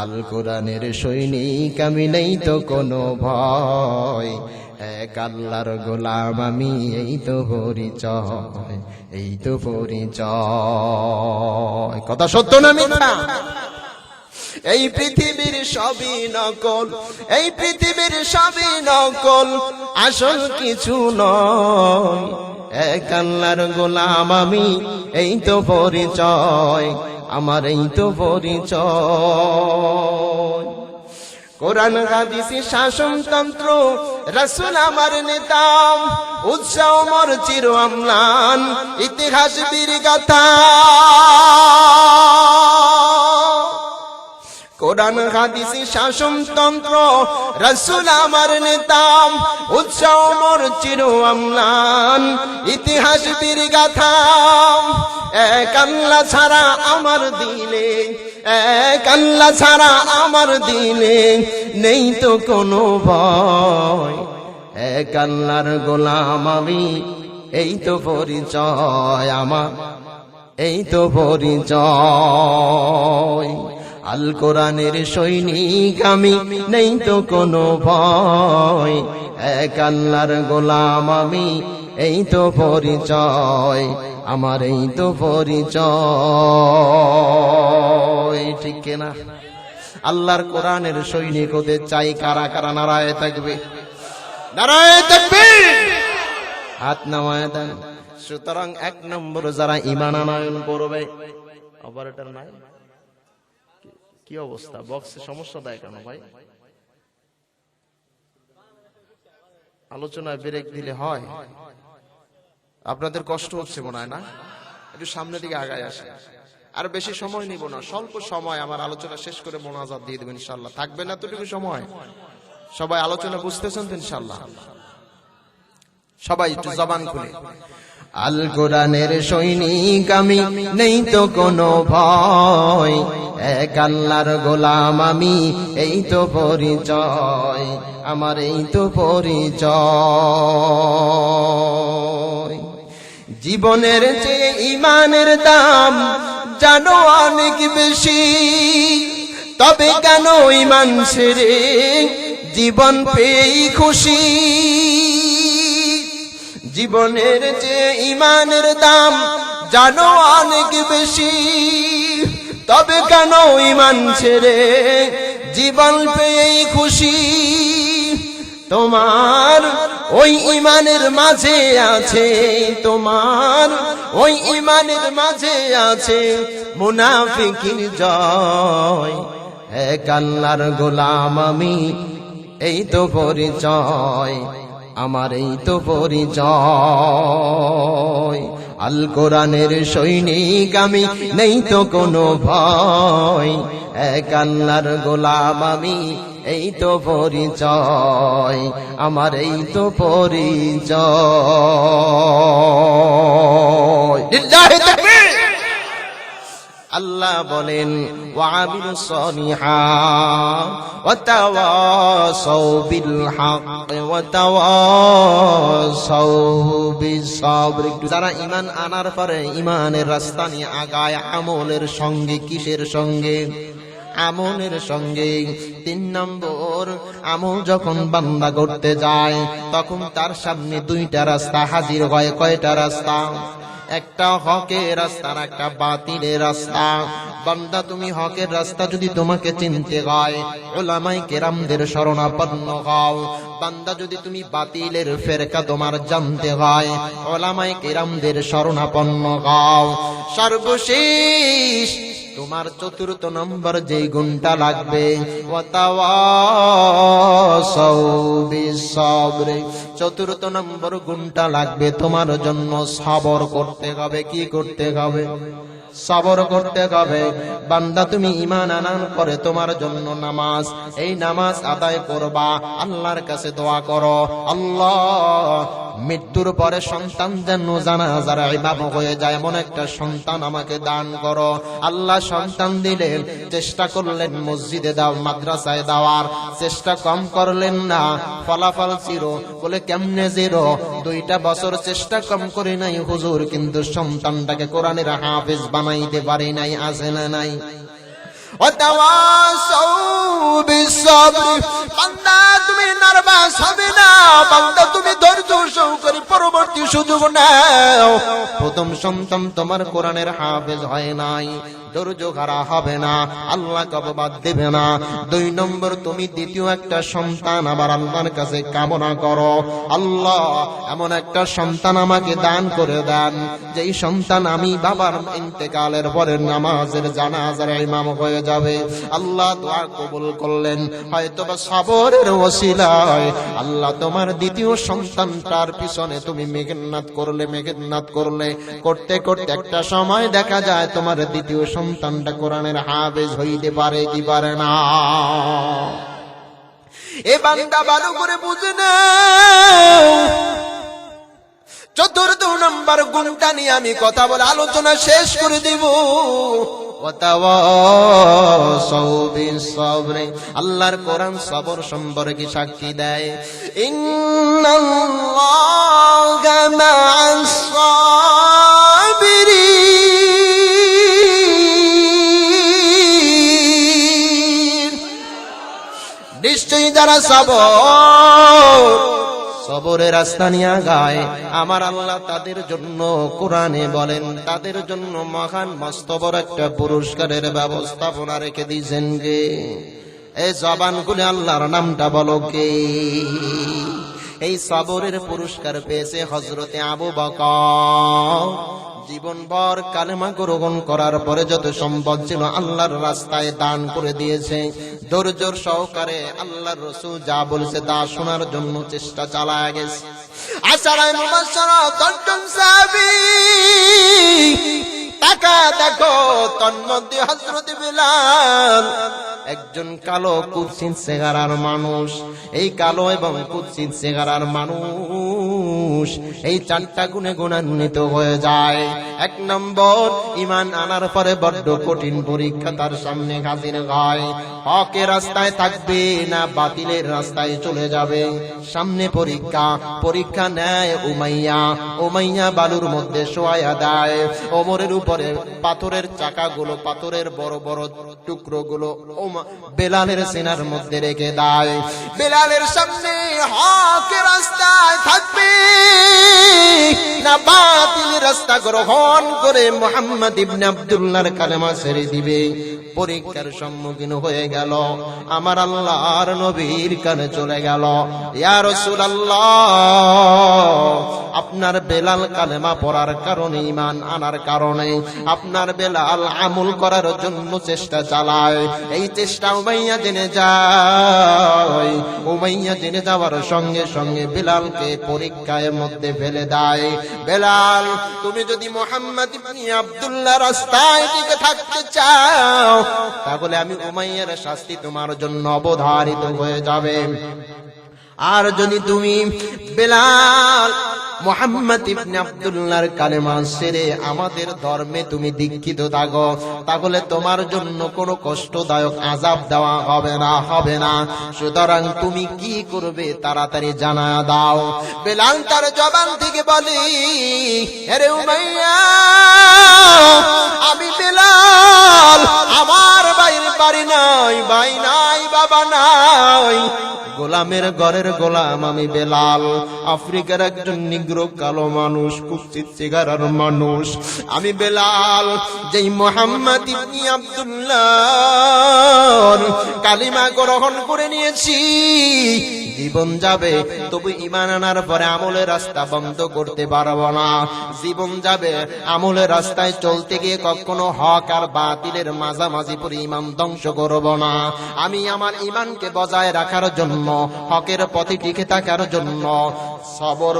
আল কোরআনের সৈনিক আমি, নেই তো কোনো ভয়, এক আল্লাহর গোলাম আমি, এই তো পরিচয়, এই তো পরিচয়। কথা সত্য না মিথ্যা? এই পৃথিবীর সবই নকল, এই পৃথিবীর সবই নকল, আসল কিছু নয়। এক আল্লাহর গোলাম আমি, এই তো পরিচয় আমার, এই তো পরিচয়। কোরআন হাদিসে শাসনতন্ত্র, রাসূল আমার নেতা, উৎসাহ মোর চির অম্লান, ইতিহাস বীর গাথা। কোরআন হাদিসে শাসনতন্ত্র, রাসূল আমার নেতা, উৎসাহ মোর চির অম্লান, ইতিহাস বীর গাথা। এক আল্লাহ ছাড়া আমার দিলে, এক আল্লাহ ছাড়া আমার দিলে নেই তো কোনো ভয়। এক আল্লাহর গোলাম আমি, এই তো পরিচয় আমার, এই তো পরিচয়। আল কোরআনের সৈনিক আমি, নেই তো কোনো ভয়। এক আল্লাহর গোলাম আমি, এই তো পরিচয় আমার, এই তো পরিচয়। ঠিক কিনা? আল্লাহর কোরআনের সৈনিক হতে চাই কারা কারা? নারায়ে তাকবীর, নারায়ে তাকবীর, হাত নামায় দেন। সুতরাং 1 নম্বর যারা ঈমান আনয়ন করবে, অপারেটর নাই, কি অবস্থা? বক্সে সমস্যা দেয় কেন ভাই? আলোচনায় ব্রেক দিলে হয়? আপনাদের কষ্ট হচ্ছে মনে হয় না? একটু সামনের দিকে আগায় আসে। আর বেশি সময় নিব না, স্বল্প সময় আমার আলোচনা শেষ করে মোনাজাত দিয়ে দেবেন ইনশাআল্লাহ। থাকবে না এতটুকু সময়? সবাই আলোচনা বুঝতেছেন তো ইনশাআল্লাহ? সবাই একটু জবান খুলে, আল কোরআনের সৈনিক আমি, নেই তো কোনো ভয়। এক আল্লাহর গোলাম আমি, এই তো পরিচয় আমার, এই তো পরিচয়। জীবনের চেয়ে ঈমানের দাম জানো অনেক বেশি, তবে কেন ঈমান ছেড়ে জীবন পেয়েই খুশি। জীবনের চেয়ে ঈমানের দাম জানো অনেক বেশি, তবে কেন ঈমান ছেড়ে জীবন পেয়েই খুশি। তোমার ওই ঈমানের মাঝে আছে, তোমার ওই ঈমানের মাঝে আছে মুনাফিকির জয়। এক আল্লাহর গোলাম আমি, এই তো পরিচয় আমার, এই তো পরিচয়। আল কোরআনের সৈনিক আমি, নেই তো কোনো ভয়। এক আল্লাহর গোলাম আমি, এই তো পরিচয় আমার, এই তো পরিচয়। লিল্লাহি তাকবীর। আল্লাহ বলেন, ওয়াবিলুস সলিহাত ওয়া তাওয়াসাউ বিল হক ওয়া তাওয়াসাউ বিস সাবর। যারা ঈমান আনার পরে ঈমানের রাস্তা নিয়ে আগায়, আমলের সঙ্গে, কিসের সঙ্গে? আমলের সঙ্গে। 3 নম্বর, আমল যখন বান্দা করতে যায় তখন তার সামনে 2টা রাস্তা হাজির হয়। কয়টা রাস্তা? একটা হকের রাস্তা, একটা বাতিলের রাস্তা। বান্দা তুমি হকের রাস্তা যদি তোমাকে চিনতে হয়, উলামায়ে কেরামদের শরণাপন্ন হও। বান্দা যদি তুমি বাতিলের ফেরকা তোমার জানতে হয়, উলামায়ে কেরামদের শরণাপন্ন হও। সর্বশেষ তোমার 4র্থ নম্বর যেই গুণটা লাগবে, ওয়া তাওয়াসাউ বিস সাবর। 4র্থ নম্বর গুণটা লাগবে তোমার জন্য সবর করতে হবে। কি করতে হবে? সবর করতে হবে। বান্দা তুমি ঈমান আনার পরে তোমার জন্য নামাজ, এই নামাজ আদায় করবা, আল্লাহর কাছে দোয়া করো, আল্লাহ মৃত্যুর পরে সন্তান যেন জানাজার ইমাম হয়ে যায় এমন একটা সন্তান আমাকে দান করো। আল্লাহ সন্তান দিলেন, চেষ্টা করলেন মসজিদে দাও, মাদ্রাসায় দেওয়ার চেষ্টা কম করলেন না, ফলাফল জিরো। বলে কেমনে জিরো? 2টা বছর চেষ্টা কম করে নাই হুজুর, কিন্তু সন্তানটাকে কোরআনের হাফেজ বানাইতে পারি নাই। আছে না নাই? ওয়াতাওয়াসাউ বিসসাবর। বান্দা তুমি নার্ভাস হবে না, বান্দা তুমি ধৈর্য সহকারে পরবর্তী সুযোগ নাও। প্রথম সন্তান তোমার কোরআনের হাফেজ হয় নাই, ধৈর্য হারা হবে না, আল্লাহ কবে বাদ দেবে না। 2 নম্বর, তুমি দ্বিতীয় একটা সন্তান আবার আল্লাহর কাছে কামনা করো, আল্লাহ এমন একটা সন্তান আমাকে দান করে দেন যেই সন্তান আমি বাবার ইন্তেকালের পরে নামাজের জানাজার ইমাম হয়ে যাবে। আল্লাহ দোয়া কবুল করলেন। হয়তোবা সবরের ওসিলায় আল্লাহ তোমার দ্বিতীয় সন্তানটার পিছনে তুমি মেহনত করলে করতে করতে একটা সময় দেখা যায় তোমার দ্বিতীয় সন্তানটা কোরআনের হাফেজ হইতে পারে কি পারে না? এ বান্দা ভালো করে বুঝে নাও। চতুর্থ নম্বর গুণটা নিয়ে আমি কথা বলে আলোচনা শেষ করে দেব। আল্লাহর কোরআন সবর সম্পর্কে সাক্ষী দেয়। ইন্নাল্লাহা মা'আস সাবিরিন, নিশ্চয়ই যারা সবরের রাস্তা নিয়ে গায় আমার আল্লাহ তাদের জন্য কোরআনে বলেন তাদের জন্য মহান মস্তবর একটা পুরস্কারের ব্যবস্থাপনা রেখে দিয়েছেন কে? এই জবানগুলো আল্লাহর নামটা বলো কে? এই সবরের পুরস্কার পেয়েছে হযরতে আবু বকর। জীবনভর কালেমা গ্রহণ করার পরে যত সম্পদ ছিল আল্লাহর রাস্তায় দান করে দিয়েছে। ধৈর্যর সহকারে আল্লাহর রাসূল যা বলেছে তা শোনার জন্য চেষ্টা চালায় গেছে। আশারায়ে মুবাশশারা 10 জন সাহাবী, টাকা দেখো তন্মধ্যে হযরত বিলাল একজন কালো কুৎসিত চেহারার মানুষ। এই কালো এবং কুৎসিত চেহারার মানুষ এই চারটা গুণে গুণান্বিত হয়ে যায়। 1 নম্বর, ঈমান আনার পরে বড্ড কঠিন পরীক্ষা তার সামনে হাজির হয়। হকের রাস্তায় থাকবে না বাতিলের রাস্তায় চলে যাবে। সামনে পরীক্ষা নেয় উমাইয়া বালুর মধ্যে শোয়ায়া দেয়। ওমরের উপরে পাথরের চাকাগুলো, পাথরের বড় বড় টুকরোগুলো বেলালের সিনার মধ্যে রেখে দেয়। বেলালের সামনে হকের রাস্তায় থাকবে না বাতিলের রাস্তা গ্রহণ করে মুহাম্মদ ইবনে আব্দুল্লাহর কালেমা ছেড়ে দিবে। পরীক্ষার সম্মুখীন হয়ে গেল। আমার আল্লাহর নবীর কানে চলে গেল, ইয়া রাসূলুল্লাহ, আপনার বেলাল কালেমা পড়ার কারণে, ঈমান আনার কারণে আপনার বেলাল আমল করার জন্য চেষ্টা চালায়। এই চেষ্টা উমাইয়া জেনে যায়। উমাইয়া জেনে যাওয়ার সঙ্গে সঙ্গে বেলালকে পরীক্ষার মধ্যে ফেলে দেয়। বেলাল, তুমি যদি মুহাম্মদ ইবনে আব্দুল্লাহ রাস্তায় টিকে থাকতে চাও তাহলে আমি উমাইয়ার শাস্তি তোমার জন্য অবধারিত হয়ে যাবে। আর যদি তুমি বেলাল মুহাম্মদ ইবনে আব্দুল্লাহর কালেমা ছেড়ে আমাদের ধর্মে তুমি দীক্ষিত থাকো তাহলে তোমার জন্য কোনো কষ্টদায়ক আযাব দেওয়া হবে না। সুতরাং তুমি কি করবে তাড়াতাড়ি জানায়া দাও। বেলাল তার জবান থেকে বলে, আরে উমাইয়া, আমি বেলাল, আমার বাড়ি নাই, ভাই নাই, বাবা নাই, গোলামের ঘরের গোলাম আমি বেলাল। আফ্রিকার একজন নিগ্রো কালো মানুষ, কুৎসিত চেহারার মানুষ আমি বেলাল। যেই মুহাম্মদ ইবনে আব্দুল্লাহ কালিমা গ্রহণ করে নিয়েছি, জীবন যাবে তবু ঈমান আনার পরে আমলের রাস্তা বন্ধ করতে পারবো না। জীবন যাবে আমলের রাস্তায় চলতে গিয়ে কখনো হক আর বাতিলের মাঝামাঝি পরে ঈমান ধ্বংস করব না। আমি আমার ঈমানকে বজায় রাখার জন্য, হকের পথে টিকে থাকার জন্য সবর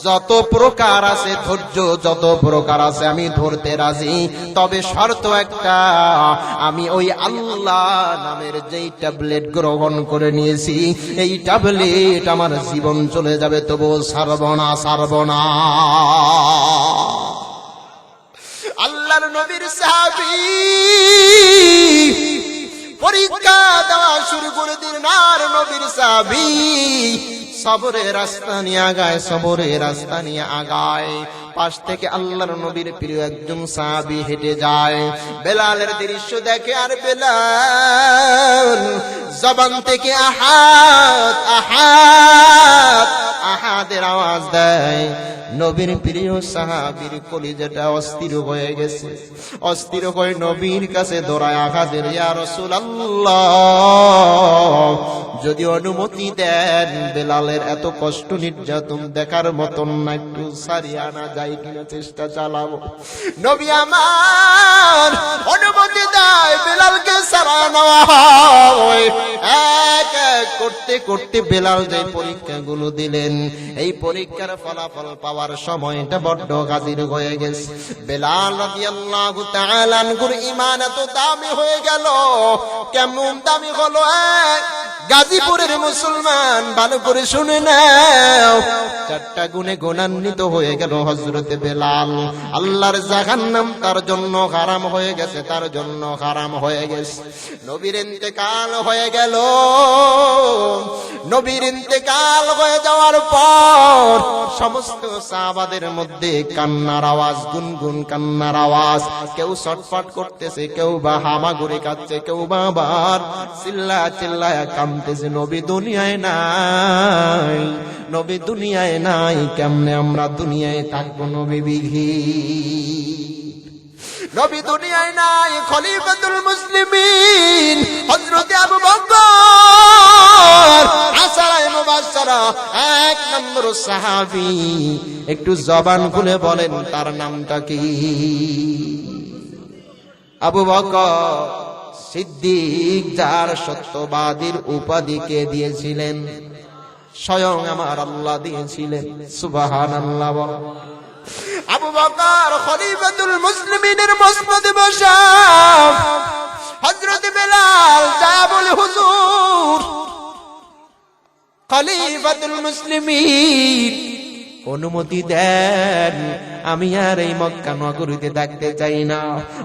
যত প্রকার আছে, ধৈর্য যত প্রকার আছে আমি ধরতে রাজি। তবে শর্ত একটা, আমি ওই আল্লাহ নামের যেই ট্যাবলেট গ্রহণ করে নিয়েছি এই ট্যাবলেট আমার জীবন চলে যাবে তবু ছাড়ব না। আল্লাহর নবীর সাহাবী পরীক্ষা দেওয়া শুরু করে দিলেন। আর নবীর সাহাবী সবরের রাস্তা নিয়ে আগায়, সবরের রাস্তা নিয়ে আগায়। পাশ থেকে আল্লাহর নবীর প্রিয় একজন সাহাবী হেঁটে যায়। বেলালের দৃশ্য দেখে আর বেলাল জবান থেকে আহাদ আহাদ আহাদের আওয়াজ দেয়। নবীর প্রিয় সাহাবীর কলিজাটা অস্থির হয়ে গেছে। অস্থির হয়ে নবীর কাছে দৌড়ায় আহাদের, ইয়া রাসূলুল্লাহ, যদি অনুমতি দেন বেলালের এত কষ্ট নির্যাতন দেখার মতন না, একটু সারিয়ে আনা যায় কিনা, চেষ্টা চালাবো। নবী আমার অনুমতি দেয়, বেলালকে সারানো হয়। এক এক করতে করতে বেলাল যে পরীক্ষাগুলো দিলেন, এই পরীক্ষার ফলাফল পাওয়ার সময়টা বড্ড হাজির হয়ে গেছে। বেলাল রাদিয়াল্লাহু তাআলা আনহুর ঈমান এত দামি হয়ে গেল। কেমন দামি হলো? গাজীপুরের মুসলমান ভালো করে শুনে নাও, 4টা গুণে গুণান্বিত হয়ে গেল হযরতে বেলাল। আল্লাহর জাহান্নাম তার জন্য হারাম হয়ে গেছে, তার জন্য হারাম হয়ে গেছে। নবীর ইন্তেকাল হয়ে গেল। নবীর ইন্তেকাল হয়ে যাওয়ার পর সমস্ত সাহাবাদের মধ্যে কান্নার আওয়াজ, গুনগুন কান্নার আওয়াজ। কেউ ছটফট করতেছে, কেউ বা হামাগুড়ি খাচ্ছে, কেউ বা আবার চিল্লায়া কাঁদতেছে, নবী দুনিয়ায় নাই, নবী দুনিয়ায় নাই। কেমনে আমরা দুনিয়ায় থাকবো? নবী নবী দুনিয়ায় নাই। খলিফাতুল মুসলিমিন হযরত আবু বকর আশারায়ে মুবাশশারা 1 নম্বর সাহাবী, একটু জবান খুলে বলেন তার নামটা কি? আবু বকর সিদ্দিক, যার সত্যবাদীর উপাধি কে দিয়েছিলেন? স্বয়ং আমার আল্লাহ দিয়েছিলেন। সুবহানাল্লাহ। আবু বকর খলিফাতুল মুসলিমিনের মসনদে বসা হযরত বেলাল যা বলে, হুজুর খলিফাতুল মুসলিমিন অনুমতি দেন, আমি আর এই মক্কা নগরীতে থাকতে চাই না।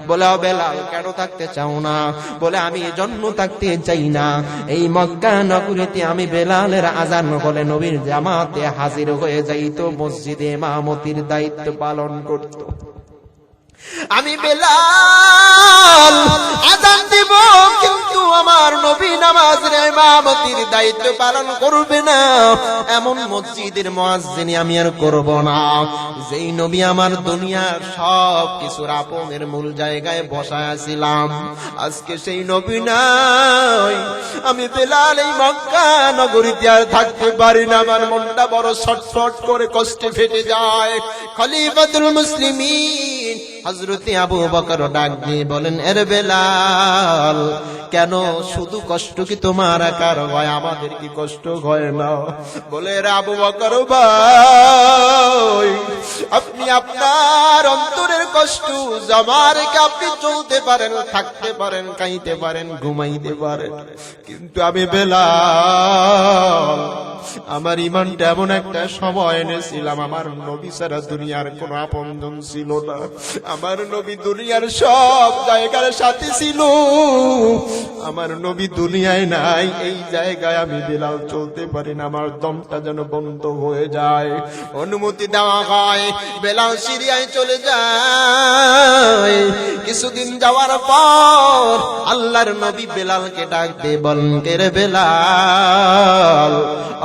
বলে, ও বেলাল কেন থাকতে চাও না? বলে, আমি এজন্য থাকতে চাই না, এই মক্কা নগরীতে আমি বেলালের আজান বলে নবীর জামাতে হাজির হয়ে যাইতো, মসজিদে ইমামতির দায়িত্ব পালন করত। আমি বেলাল আজান দিব, কিন্তু আমার নবী নামাজের ইমামতির দায়িত্ব পালন করবে না, এমন মসজিদের মুয়াজ্জিন আমি আর করব না। যেই নবী আমার দুনিয়ার সব কিছুর আপনের মূল জায়গায় বসায় ছিলাম, আজকে সেই নবী নাই। আমি বেলাল এই মক্কা নগরীতে আর থাকতে পারি না, আমার মনটা বড় ছটফট করে কষ্টে ফেটে যায়। খলিফাতুল মুসলিমিন হযরতে আবু বকর ডাক দিয়ে বলেন, এর বেলাল, কেন শুধু কষ্ট কি তোমার একার হয়, আমাদের কি কষ্ট হয় না? বলে, রে আবু বকর ভাই, আপনি আপনার অন্তরের কষ্ট জমা রেখে আপনি চলতে পারেন, থাকতে পারেন, খাইতে পারেন, ঘুমাইতে পারেন, কিন্তু আমি বেলাল আমার ইমানটা এমন একটা সময় এনেছিলাম, আমার নবী ছাড়া দুনিয়ার কোনো আপনজন ছিল না, আমার নবী দুনিয়ার সব জায়গার সাথে ছিল, আমার নবী দুনিয়ায় নাই। এই জায়গায় আমি বেলাল চলতে পারি না, আমার দমটা যেন বন্ধ হয়ে যায়। অনুমতি দেওয়া হয়, বেলাল সিরিয়ায় চলে যায়। কিছুদিন যাওয়ার পর আল্লাহর নবী বেলালকে ডাক দিয়ে বলেন, কে রে বেলাল,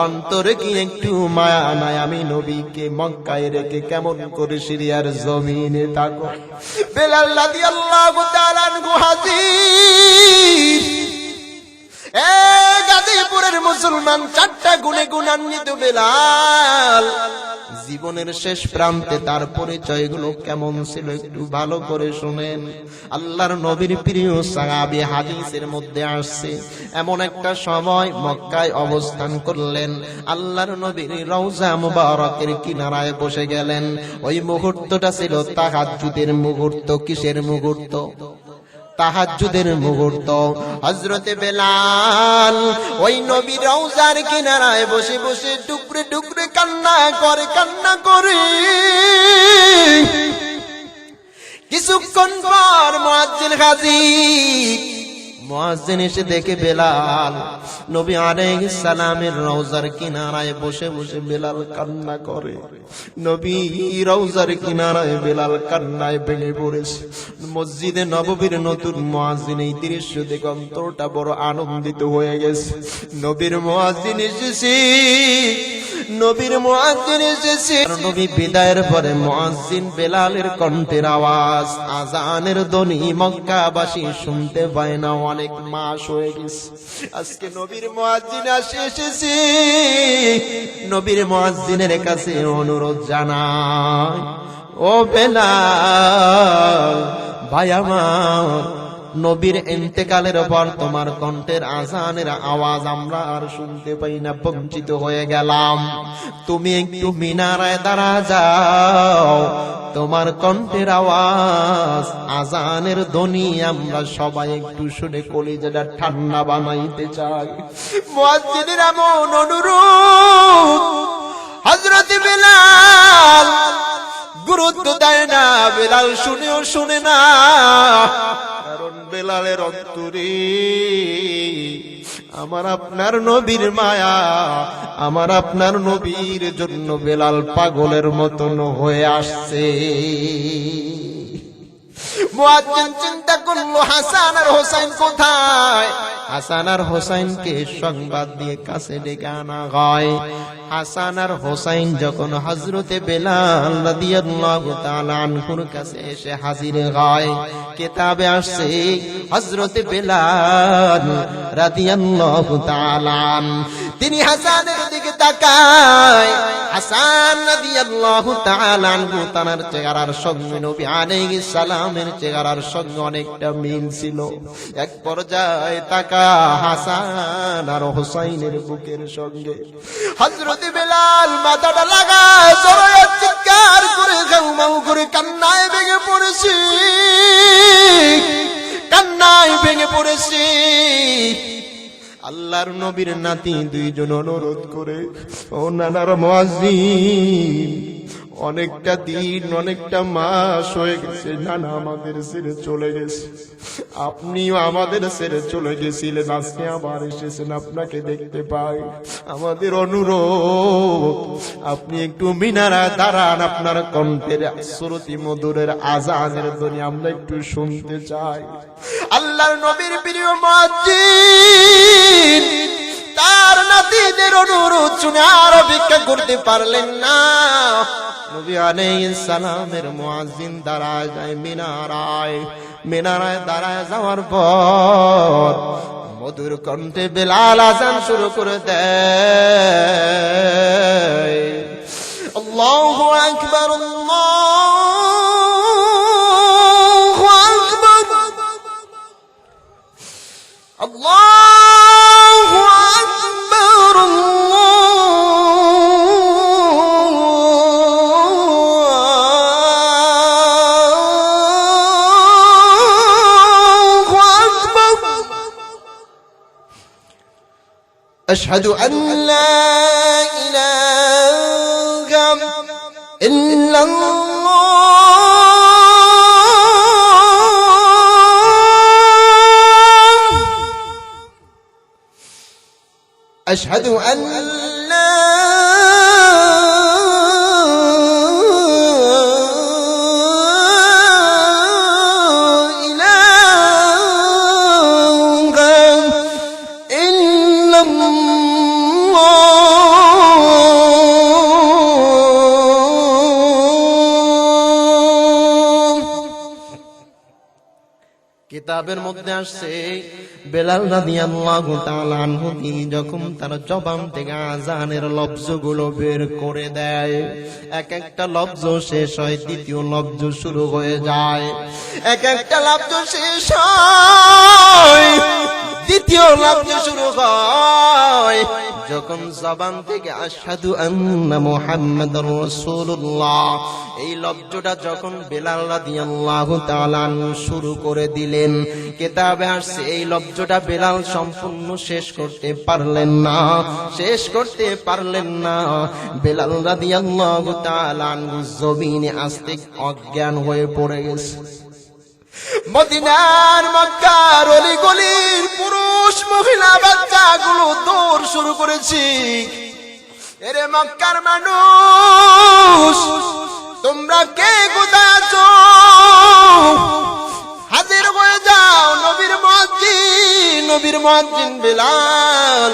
অন্তরে কি একটু মায়া নাই? আমি নবীকে মক্কায় রেখে কেমন করে সিরিয়ার জমিনে থাকো? বেলাল রাদিয়াল্লাহু তাআলা আনহু হাজির। গাজীপুরের মুসলমান 4টা গুণে গুণান্বিত বেলাল জীবনের শেষ প্রান্তে তার পরিচয়গুলো কেমন ছিল একটু ভালো করে শুনেন। আল্লাহর নবীর প্রিয় সাহাবী হাদিসের মধ্যে আসছে, এমন একটা সময় মক্কায় অবস্থান করলেন, আল্লাহর নবীর রওজা মুবারকের কিনারায় বসে গেলেন। ওই মুহূর্তটা ছিল তাহাজ্জুদের মুহূর্ত। কিসের মুহূর্ত? তাহাজ্জুদের মুহূর্ত। হযরতে বেলাল ওই নবীর রওজার কিনারায় বসে বসে টুকরে টুকরে কান্না করে। কিছুক্ষণ পর মুয়াজ্জিন হাজির। মুয়াজ্জিন এসে দেখে বেলাল নবী আলাইহিস সালামের রওজার কিনারায় বসে বসে বেলাল কান্না করে। নবী রওজার কিনারায় বেলাল কান্নায় ভেঙে পড়েছে। মসজিদে নববীর নতুন মুয়াজ্জিন এই দৃশ্য দেখে অন্তরটা বড় আনন্দিত হয়ে গেছে। নবীর মুয়াজ্জিন এসেছে, নবীর মুয়াজ্জিন এসেছে। নবী বিদায়ের পরে মুয়াজ্জিন বেলালের কণ্ঠের আওয়াজ, আজানের ধ্বনি মক্কাবাসী শুনতে পায় না, অনেক মাস হয়ে গেছে। আজকে নবীর মুয়াজ্জিন এসেছে। নবীর মুয়াজ্জিনের কাছে অনুরোধ জানায়, ও বেলাল ভাই আমার, নবীর ইন্তেকালের পর তোমার কণ্ঠের আজানের আওয়াজ আমরা আর শুনতে পাই না, বঞ্চিত হয়ে গেলাম। তুমি একটু মিনারায় দাঁড়া যাও, তোমার কণ্ঠের আওয়াজ, আজানের ধ্বনি আমরা সবাই একটু শুনে কলিজাটা ঠান্ডা বানাইতে চাই। মুয়াজ্জিনের এমন অনুরোধ হযরত বিলাল গুরুত্ব দেয় না, বিলাল শুনেও শুনে না, কারণ বিলালের অন্তরে আমার আপনার নবীর মায়া, আমার আপনার নবীর জন্য বিলাল পাগলের মতন হয়ে আসছে। মুয়াজ্জিন চিন্তা করলো হাসান আর হোসেন কোথায়। হাসান আর হোসাইনকে সংবাদ দিয়ে কাছে ডেকে আনা হয়। হাসান আর হোসাইন যখন হযরতে বেলাল রাদিয়াল্লাহু তাআলা আনহুর কাছে এসে হাজির হয়, কিতাবে আসছে হযরতে বেলাল রাদিয়াল্লাহু তাআলা তিনি হাসানের দিকে তাকায়। হাসান রাদিয়াল্লাহু তাআলা আনহু তার চেহারার সঙ্গে নবী আলাইহিস সালামের চেহারার সঙ্গে অনেকটা মিল ছিল। এক পর্যায়ে তাকা হাসান আর হোসাইনের বুকের সঙ্গে হযরত বেলাল মাথাটা লাগায় জোরে চিৎকার করে গাউমাউ করে কান্নায় ভেঙে পড়েছে, কান্নায় ভেঙে পড়েছে। আল্লাহর নবীর নাতি দুইজন অনুরোধ করে, ও নানার মুয়াজ্জিন, অনেকটা দিন অনেকটা মাস হয়ে গেছে নানা আমাদের ছেড়ে চলে গেছে, আপনিও আমাদের ছেড়ে চলে গেছিলেন, আজকে আবার এসেছেন আপনাকে দেখতে পাই। আমাদের অনুরোধ আপনি একটু মিনারায় দাঁড়ান, আপনার কণ্ঠের শ্রুতি মধুরের আজানের ধ্বনি আমরা একটু শুনতে চাই। আল্লাহর নবীর প্রিয় মুয়াজ্জিন তার নাতিদের অনুরোধ শুনে আর অপেক্ষা করতে পারলেন না। নবী আলাইহিস সালামের মুয়াজ্জিন দাঁড়ায় যায় মিনারায়। মিনারায় দাঁড়ায় যাওয়ার পর মধুর কণ্ঠে বেলাল আযান শুরু করে দেয়। আল্লাহু আকবার, আল্লাহু আকবার, আল্লাহু আকবার, আল্লাহু আকবার। আশহাদু আন লা ইলাহা ইল্লাল্লাহ أشهد أن لا إله إلا الله। কিতাবের মধ্যে আসছে বেলাল রাদিয়াল্লাহু তাআলা আনহু তিনি যখন তার জবান থেকে আযানের লফজগুলো বের করে দেয়, এক একটা লফজ শেষ হয়, দ্বিতীয় লফজ শুরু হয়ে যায়। এক একটা লফজ শেষ হয়, দ্বিতীয় লফজ শুরু হয়। যখন জবান থেকে আশহাদু আন্না মুহাম্মাদুর রাসূলুল্লাহ এই লফজটা যখন বেলাল রাদিয়াল্লাহু তাআলা আনহু শুরু করে দিলেন, কিতাবে আসছে এই লফজটা বেলাল সম্পূর্ণ শেষ করতে পারলেন না, শেষ করতে পারলেন না। বেলাল রাদিয়াল্লাহু তাআলা আনহু জমিনে আস্তে অজ্ঞান হয়ে পড়ে গেছে। মদিনার মক্কার অলিগলির পুরুষ মহিলা বাচ্চাগুলো দৌড় শুরু করেছে। এরে মক্কার মানুষ, তোমরা কে কোথায় আছো? হাজির হয়ে যাও, নবীর মুয়াজ্জিন, নবীর মুয়াজ্জিন বেলাল।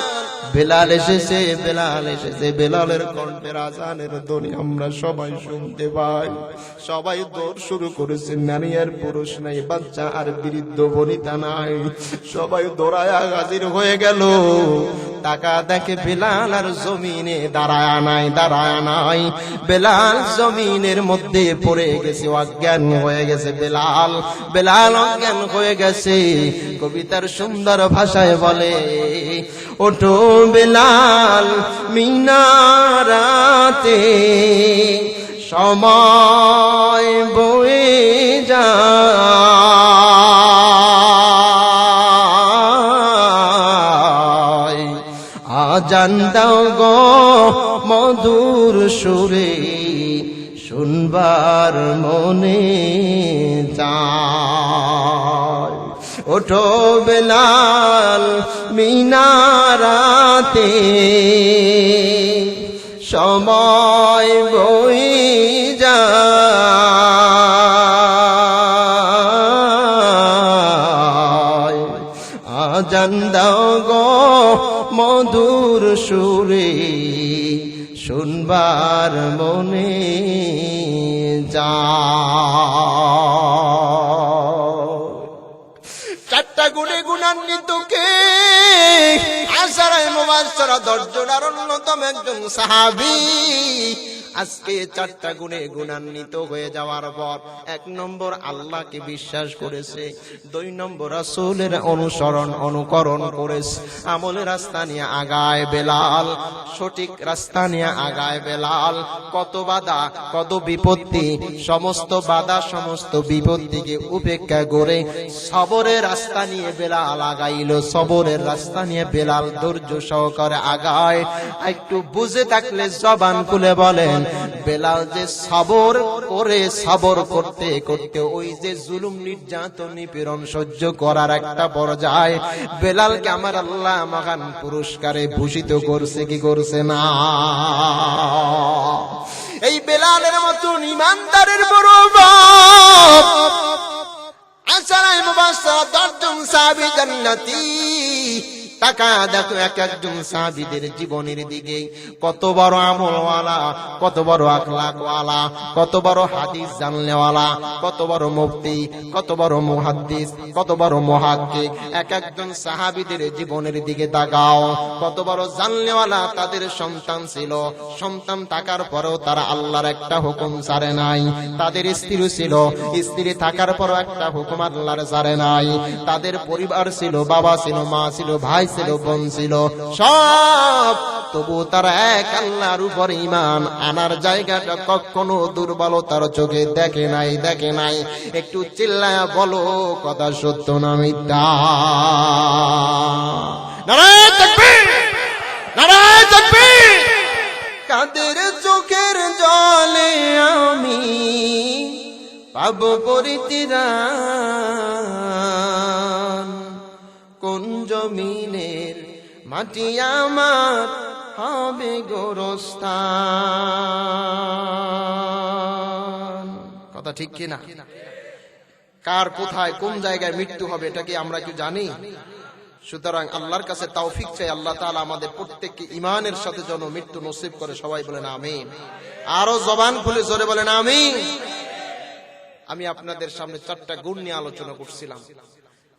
বেলাল এসেছে, বেলাল এসেছে। বেলালের কণ্ঠের আযানের ধ্বনি আমরা সবাই শুনতে পাই। সবাই দৌড় শুরু করেছে, নারী আর পুরুষ নাই, বাচ্চা আর বৃদ্ধ বনিতা নাই, সবাই দৌড়ায়া হাজির হয়ে গেল। টাকা দেখে বেলাল আর জমিনে দাঁড়ায় নাই বেলাল জমিনের মধ্যে পড়ে গেছে, অজ্ঞান হয়ে গেছে বেলাল অজ্ঞান হয়ে গেছে। কবিতার সুন্দর ভাষায় বলে, ওঠো বেলাল মিনারাতে সময় বয়ে যায়, আজান দাও গো মধুর সুরে শুনবার মনে চায়। ওঠো বেলাল মিনারাতে সময় বয়ে যায়, আজান দাও গো মধুর সুরে শুনবার মনে যায়। চারটা গুণে গুণান্বিত কে? আশারায়ে মুবাশশারা 10 জনের অন্যতম একজন সাহাবী। আজকে চারটা গুণে গুণান্বিত হয়ে যাওয়ার পর 1 নম্বর আল্লাহকে বিশ্বাস করেছে, 2 নম্বর রাসূলের অনুকরণ করেছে, আমলের রাস্তা নিয়ে আগায় বেলাল, সঠিক রাস্তা নিয়ে আগায় বেলাল। কত বাধা কত বিপত্তি, সমস্ত বাধা সমস্ত বিপত্তিকে উপেক্ষা করে সবরের রাস্তা নিয়ে বেলাল আগাইল, সবরের রাস্তা নিয়ে বেলাল ধৈর্য সহকারে আগায়। একটু বুঝে থাকলে জবান খুলে বলেন, বেলাল যে সবর করে সবর করতে করতে ওই যে জুলুম নির্যাতন নিপীড়ন সহ্য করার একটা পর্যায়ে বেলালকে আমার আল্লাহ মহান পুরস্কারে ভূষিত করছে কি করছে না? এই বেলালের মতন ইমানদারের বড় বাপ আশারায়ে মুবাশশারা 10 জন সাহাবী জান্নাতি। টাকা দেখো এক একজন সাহাবীদের জীবনের দিকে, কত বড় আমলওয়ালা, কত বড় আখলাকওয়ালা, কত বড় হাদিস জানলেওয়ালা, কত বড় মুফতি, কত বড় মুহাদ্দিস, কত বড় মুহাক্কিক। এক একজন সাহাবীদের জীবনের দিকে তাকাও, কত বড় জানলেওয়ালা। তাদের সন্তান ছিল, সন্তান থাকার পরেও তারা আল্লাহর একটা হুকুম ছাড়ে নাই। তাদের স্ত্রী ছিল, স্ত্রী থাকার পরও একটা হুকুম আল্লাহর ছাড়ে নাই। তাদের পরিবার ছিল, বাবা ছিল, মা ছিল, ভাই ছিল, বোন ছিল, সব, তবু তারা এক আল্লাহর উপর ঈমান আনার জায়গাটা কখনো দুর্বলতার চোখে দেখে নাই। একটু চিল্লায়া বলো, কথা সত্য না মিথ্যা? নারায়ে তাকবীর, নারায়ে তাকবীর। কাদের চোখের জলে আমি পাবো পরিত্রাণ, কোন জমিনের মাটি আমার হবে গোরস্থান? কথা ঠিক কিনা? কার কোথায় কোন জায়গায় মৃত্যু হবে এটা কি আমরা কি জানি? সুতরাং আল্লাহর কাছে তৌফিক চাই, আল্লাহ তাআলা আমাদের প্রত্যেককে ঈমানের সাথে যেন মৃত্যু নসিব করে। সবাই বলেন আমিন। আরো জবান খুলে জোরে বলেন আমিন। আমি আপনাদের সামনে 4টা গুণ নিয়ে আলোচনা করছিলাম,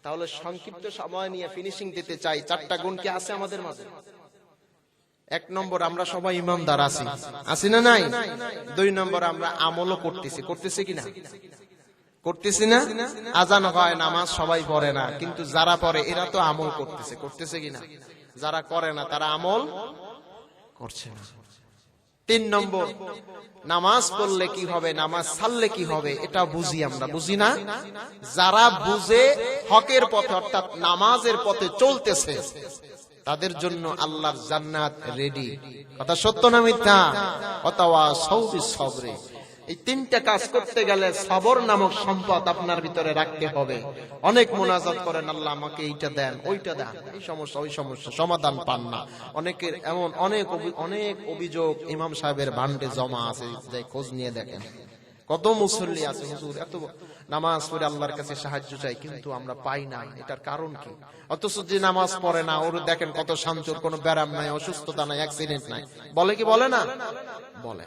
তাহলে সংক্ষিপ্ত সময় নিয়ে ফিনিশিং দিতে চাই। 4টা গুণ কি আছে আমাদের মাঝে? 1 নম্বর, আমরা সবাই ইমানদার আছি না নাই? 2 নম্বর, আমরা আমলও করতেছি কিনা? করতেছি না? আজান হয়, নামাজ সবাই পড়ে না, কিন্তু যারা পড়ে এরা তো আমল করতেছে কিনা? যারা করে না তারা আমল করছে না। 3 নম্বর, নামাজ পড়লে কি হবে, নামাজ ছাড়লে কি হবে এটা বুঝি আমরা, বুঝি না? যারা বুঝে হকের পথে অর্থাৎ নামাজের পথে চলতেছে তাদের জন্য আল্লাহর জান্নাত রেডি। কথা সত্য না মিথ্যা? অথবা সৌবি সবরে। এই 3টা কাজ করতে গেলে সবর নামক সম্পদ আপনার ভিতরে রাখতে হবে। অনেক মুনাজাত করেন, আল্লাহ আমাকে এইটা দেন, ওইটা দেন, এই সমস্যা ওই সমস্যা, সমাধান পান না। অনেকের এমন অনেক অভিযোগ ইমাম সাহেবের ভান্ডে জমা আছে, যে খোঁজ নিয়ে দেখেন। কত মুসল্লি আছে, হুজুর এত নামাজ পড়ে আল্লাহর কাছে সাহায্য চাই, কিন্তু আমরা পাই না। এটার কারণ কি? অথচ যে নামাজ পড়ে না ওর দেখেন কত শান্তর, কোনো ব্যারাম নাই, অসুস্থতা নাই, অ্যাক্সিডেন্ট নাই, বলে কি বলে না? বলে।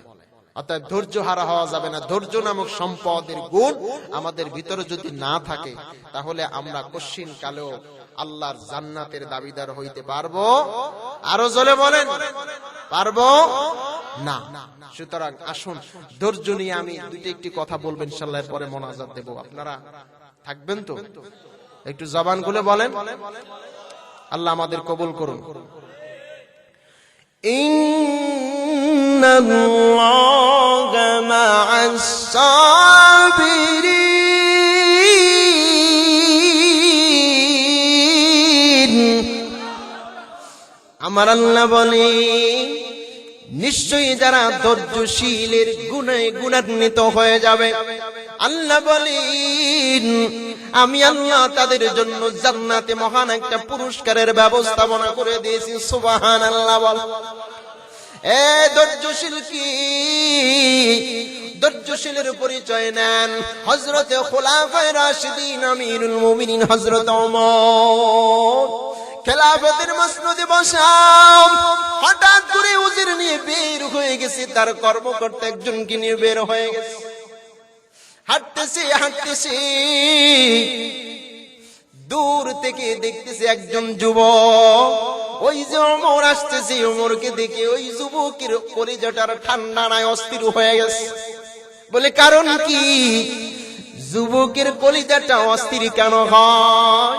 অর্থাৎ ধৈর্য হারা হওয়া যাবে না। ধৈর্য নামক সম্পদের গুণ আমাদের ভিতরে যদি না থাকে, তাহলে আমরা কশিন কালেও আল্লাহর জান্নাতের দাবিদার হইতে পারবো? আরো জোরে বলেন, পারবো না। সুতরাং আসুন, ধৈর্য নিয়ে আমি একটি কথা বলবো ইনশাআল্লাহ, পরে মোনাজাত দেব। আপনারা থাকবেন তো? একটু জবান খুলে বলেন। আল্লাহ আমাদের কবুল করুন। ইন্নাল্লাহা মা'আস সাবিরিন। আমার আল্লাহ বলে, নিশ্চয়ই যারা ধৈর্যশীলের গুণে গুণান্বিত হয়ে যাবে, আল্লাহ বলেন আমি আল্লাহ তাদের জন্য জান্নাতে মহান একটা পুরস্কারের ব্যবস্থাপনা করে দিয়েছি। সুবহানাল্লাহ বল। এ ধৈর্যশীল কি? ধৈর্যশীলের পরিচয় নেন হযরতে খুলাফায়ে রাশিদিন আমিরুল মুমিনিন হযরত ওমর। খেলাফতের মসনদে বসা হঠাৎ করে উজির নিয়ে বের হয়ে গেছে, তার কর্মকর্তা একজনকে নিয়ে বের হয়ে গেছে। হাঁটতেছে, দূর থেকে দেখতেছে একজন যুবক, ওই যে ওমর আসতেছে, ওমরকে দেখে ওই যুবকের কলিজাটার ঠান্ডা নাই, অস্থির হয়ে গেছে। বলে কারণ কি? যুবকের কলিজাটা অস্থির কেন হয়?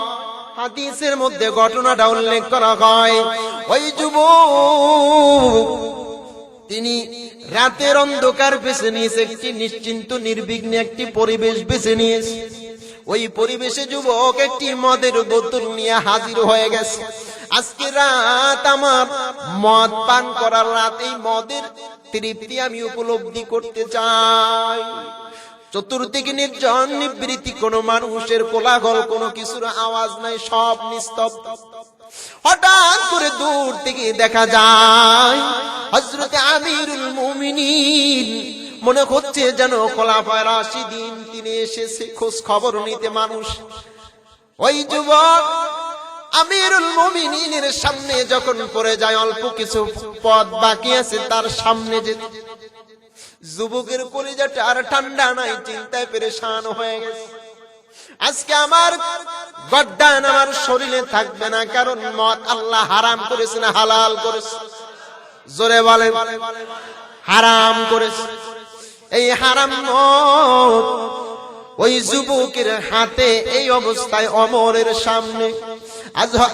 হাদিসের মধ্যে ঘটনাটা উল্লেখ করা হয়, ওই যুবক তিনি রাতের অন্ধকার বেছে নিয়েছে, একটি নিশ্চিন্ত নির্বিঘ্নে একটি পরিবেশ বেছে নিয়েছে। ওই পরিবেশে যুবক একটি মদের বোতল নিয়ে হাজির হয়ে গেছে। আজকে রাত আমার মদ পান করার রাত, এই মদের তৃপ্তি আমি উপলব্ধি করতে চাই। চতুর্দিকে নির্জন নিবৃত্তি, কোনো মানুষের কোলাহল, কোনো কিছুর আওয়াজ নাই, সব নিস্তব্ধ। হঠাৎ করে দূর থেকে দেখা যায় হযরতে আমিরুল মুমিনিন, মনে হচ্ছে যেন খোলাফায়ে রাশিদিন তিনি এসেছে খোঁজ খবর নিতে মানুষ। ওই যুবক আমিরুল মুমিনিনের সামনে যখন পড়ে যায়, অল্প কিছু পথ বাকি আছে তার সামনে যে, যুবকের কলিজাটা আর ঠান্ডা নাই, চিন্তায় পেরেশান হয়ে গেছে। আজকে আমার গর্দান আমার শরীরে থাকবে না, কারণ মদ আল্লাহ হারাম করেছে না হালাল করেছে? জোরে বলেন, হারাম করেছে। এই হারাম মদ ওই যুবকের হাতে এই অবস্থায় ওমরের সামনে।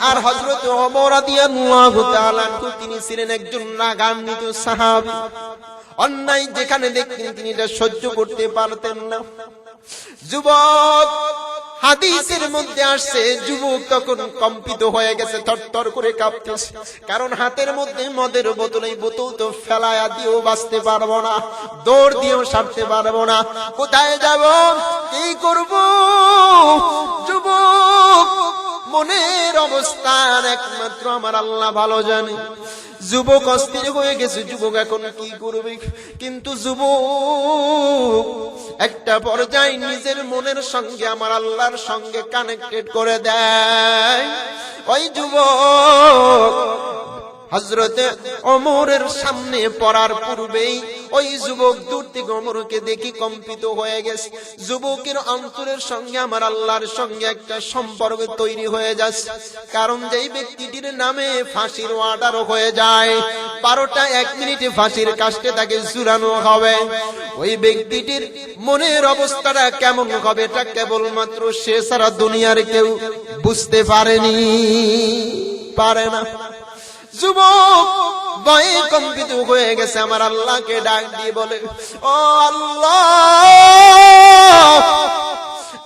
আর হযরত ওমর রাদিয়াল্লাহু তাআলা তিনি ছিলেন একজন রাগান্বিত সাহাবী। অন্যায় যেখানে দেখতেন তিনি এটা সহ্য করতে পারতেন না। যুবক, হাদিসের মধ্যে আসছে, যুবক তখন কম্পিত হয়ে গেছে, থরথর করে কাঁপতেছে, কারণ হাতের মধ্যে মদের বোতল। এই বোতল তো ফেলায়া দিয়েও বাঁচতে পারবো না, দৌড় দিয়েও সারতে পারবো না, কোথায় যাব, কি করব? যুবক মনের অবস্থান একমাত্র আমার আল্লাহ ভালো জানে। যুবক অস্থির হয়ে গেছে, যুবক এখন কি করবে? কিন্তু যুবক একটা পর্যায়ে নিজের মনের সঙ্গে আমার আল্লাহর সঙ্গে কানেক্টেড করে দেয়। ওই যুবক হযরতে ওমরের সামনে পড়ার পূর্বেই ওই যুবক দূর থেকে ওমরকে দেখি কম্পিত হয়ে গেছে। যুবকের অন্তরের সঙ্গে আমার আল্লাহর সঙ্গে একটা সম্পর্ক তৈরি হয়ে যাচ্ছে, কারণ যেই ব্যক্তিটির নামে ফাঁসির অর্ডার হয়ে যায়, 12টা 1 মিনিটে ফাঁসির কাস্টে তাকে ঝুলানো হবে। ওই ব্যক্তিটির মনের অবস্থাটা কেমন হবে এটা কেবলমাত্র সে ছাড়া দুনিয়ার কেউ বুঝতে পারেনি, পারে না। যুবক ভয়ে কম্পিত হয়ে গেছে, আমার আল্লাহকে ডাক দিয়ে বলে, ও আল্লাহ,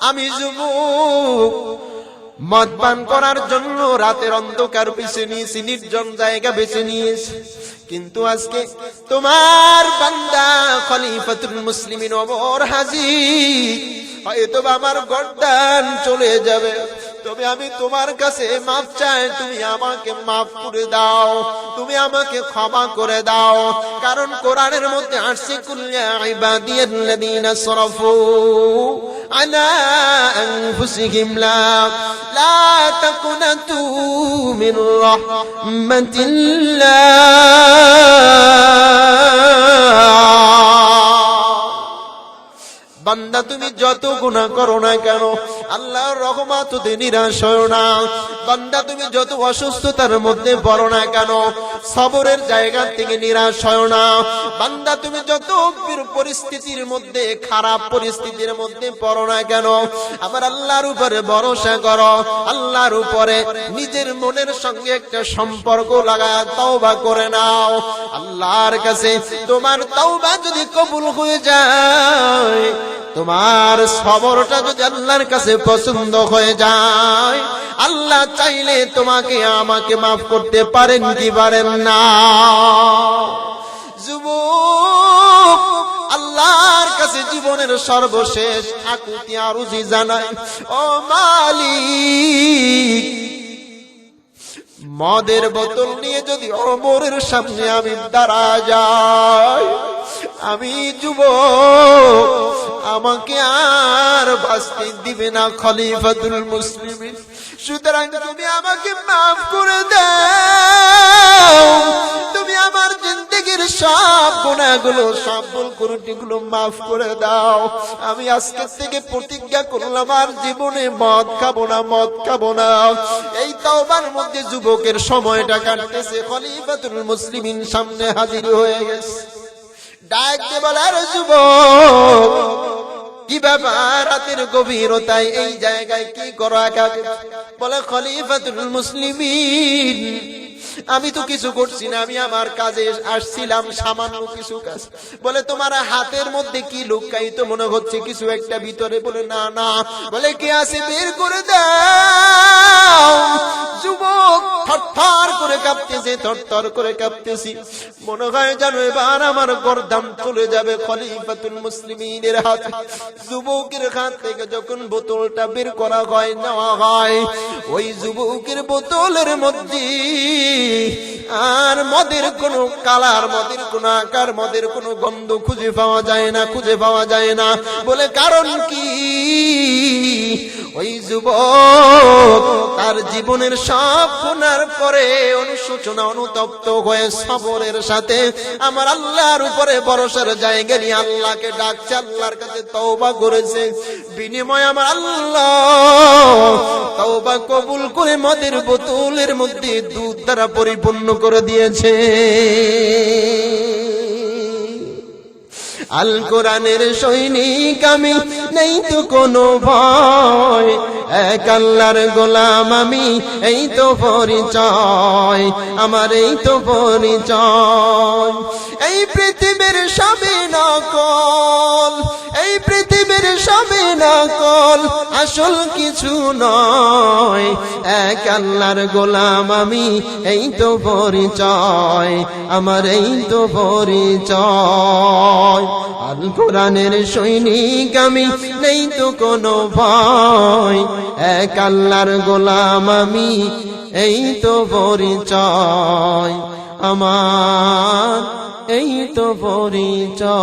আমি যুবক মদ পান করার জন্য রাতের অন্ধকার বেছে নিয়েছি, নির্জন জায়গা বেছে নিয়েছি, কিন্তু আজকে তোমার বান্দা খলিফাতুল মুসলিমিন ওমর হাজির, হয়তো আমার গর্দান চলে যাবে, তবে আমি তোমার কাছে মাফ চাই, তুমি আমাকে মাফ করে দাও, তুমি আমাকে ক্ষমা করে দাও। কারণ কোরআনের মধ্যে আসছে, কুল ইয়া ইবাদিয়াল্লাযীনা আসরাফু আলা আনফুসিহিম লা তাকুনাতু মির রাহমাতিল্লাহ বান্দা তুমি যত গুনাহ করো না কেন আল্লাহর রহমতে নিরাশ হও না। বান্দা তুমি যত অসুস্থতার মধ্যে পড়ো না কেন সবরের জায়গা থেকে নিরাশ হও না। বান্দা তুমি যত পরিস্থিতির মধ্যে খারাপ পরিস্থিতির মধ্যে পড়ো না কেন আমার আল্লাহর উপরে ভরসা করো। আল্লাহর উপরে নিজের মনের সঙ্গে একটা সম্পর্ক লাগায় তওবা করে নাও। আল্লাহর কাছে তোমার তওবা যদি কবুল হয়ে যায়, তোমার সবরটা যদি আল্লাহর কাছে পছন্দ হয়ে যায়, আল্লাহ চাইলে তোমাকে আমাকে মাফ করতে পারেন কি পারেন না? যুবক আল্লাহর কাছে জীবনের সর্বশেষ আকুতি আরজি জানাই, ও মালিক মদের বোতল নিয়ে যদি ওমরের সামনে আমি দাঁড়া যাই, আমি যুবক আমাকে আর বাঁচতে দিবে না খলিফাতুল মুসলিমিন। সুতরাং তুমি আমাকে মাফ করে দাও। তুমি আমার জিন্দেগির সব গুনাহগুলো সব ভুল ত্রুটিগুলো মাফ করে দাও। আমি আজকে থেকে প্রতিজ্ঞা করলাম আর জীবনে মদ খাবো না, মদ খাবো না। এই তওবার মধ্যে যুবকের সময়টা কাটতেছে। খলিফাতুল মুসলিমিন সামনে হাজির হয়ে গেছে। ডাক দিয়ে বলার যুবক কি ব্যাপার, রাতের গভীরতায় এই জায়গায় কি করো একা? বলে খলিফাতুল মুসলিমিন আমি তো কিছু করছি না, আমি আমার কাজে আসছিলাম, সামান্য কিছু কাজ। বলে তোমার হাতের মধ্যে কি লুকায়িত মনে হচ্ছে কিছু একটা ভিতরে? বলে না না। বলে কে আছে বের করে দাও। যুবক থরথর করে কাঁপতেছে, থরথর করে কাঁপতেছি, মনে হয় যেন এবার আমার গর্দান চলে যাবে খলিফাতুল মুসলিমিনের হাতে। যুবকের হাত থেকে যখন বোতলটা বের করা হয়, নেওয়া হয়, ওই যুবকের বোতলের মধ্যে আর মদের কোনো কালার, মদের কোনো আকার, মদের কোনো গন্ধ খুঁজে পাওয়া যায় না, খুঁজে পাওয়া যায় না। বলে কারণ কি? ওই যুবক তার জীবনের সব গুনার পরে অনুশোচনা অনুতপ্ত হয়ে সবরের সাথে আমার আল্লাহর উপরে ভরসার জায়গা নিয়ে আল্লাহকে ডাকছে, আল্লাহর কাছে তওবা করেছে। বিনিময়ে আমার আল্লাহ তওবা কবুল করে মদের বোতলের মধ্যে দুধ দ্বারা পরিপূর্ণ করে দিয়েছে। আল কোরআনের সৈনিক আমি, নেই তো কোনো ভয়, এক আল্লাহর গোলাম আমি, এই তো পরিচয় আমার, এই তো পরিচয়। এই পৃথিবীর সবই নকল, এই পৃথিবীর সবই নকল, আসল কিছু নয়, এক আল্লাহর গোলাম আমি, এই তো পরিচয় আমার, এই তো পরিচয়। আল কোরআনের সৈনিক আমি, নেই তো কোনো ভয়, এক আল্লাহর গোলাম আমি, এই তো পরিচয় আমার, এই তো পরিচয়।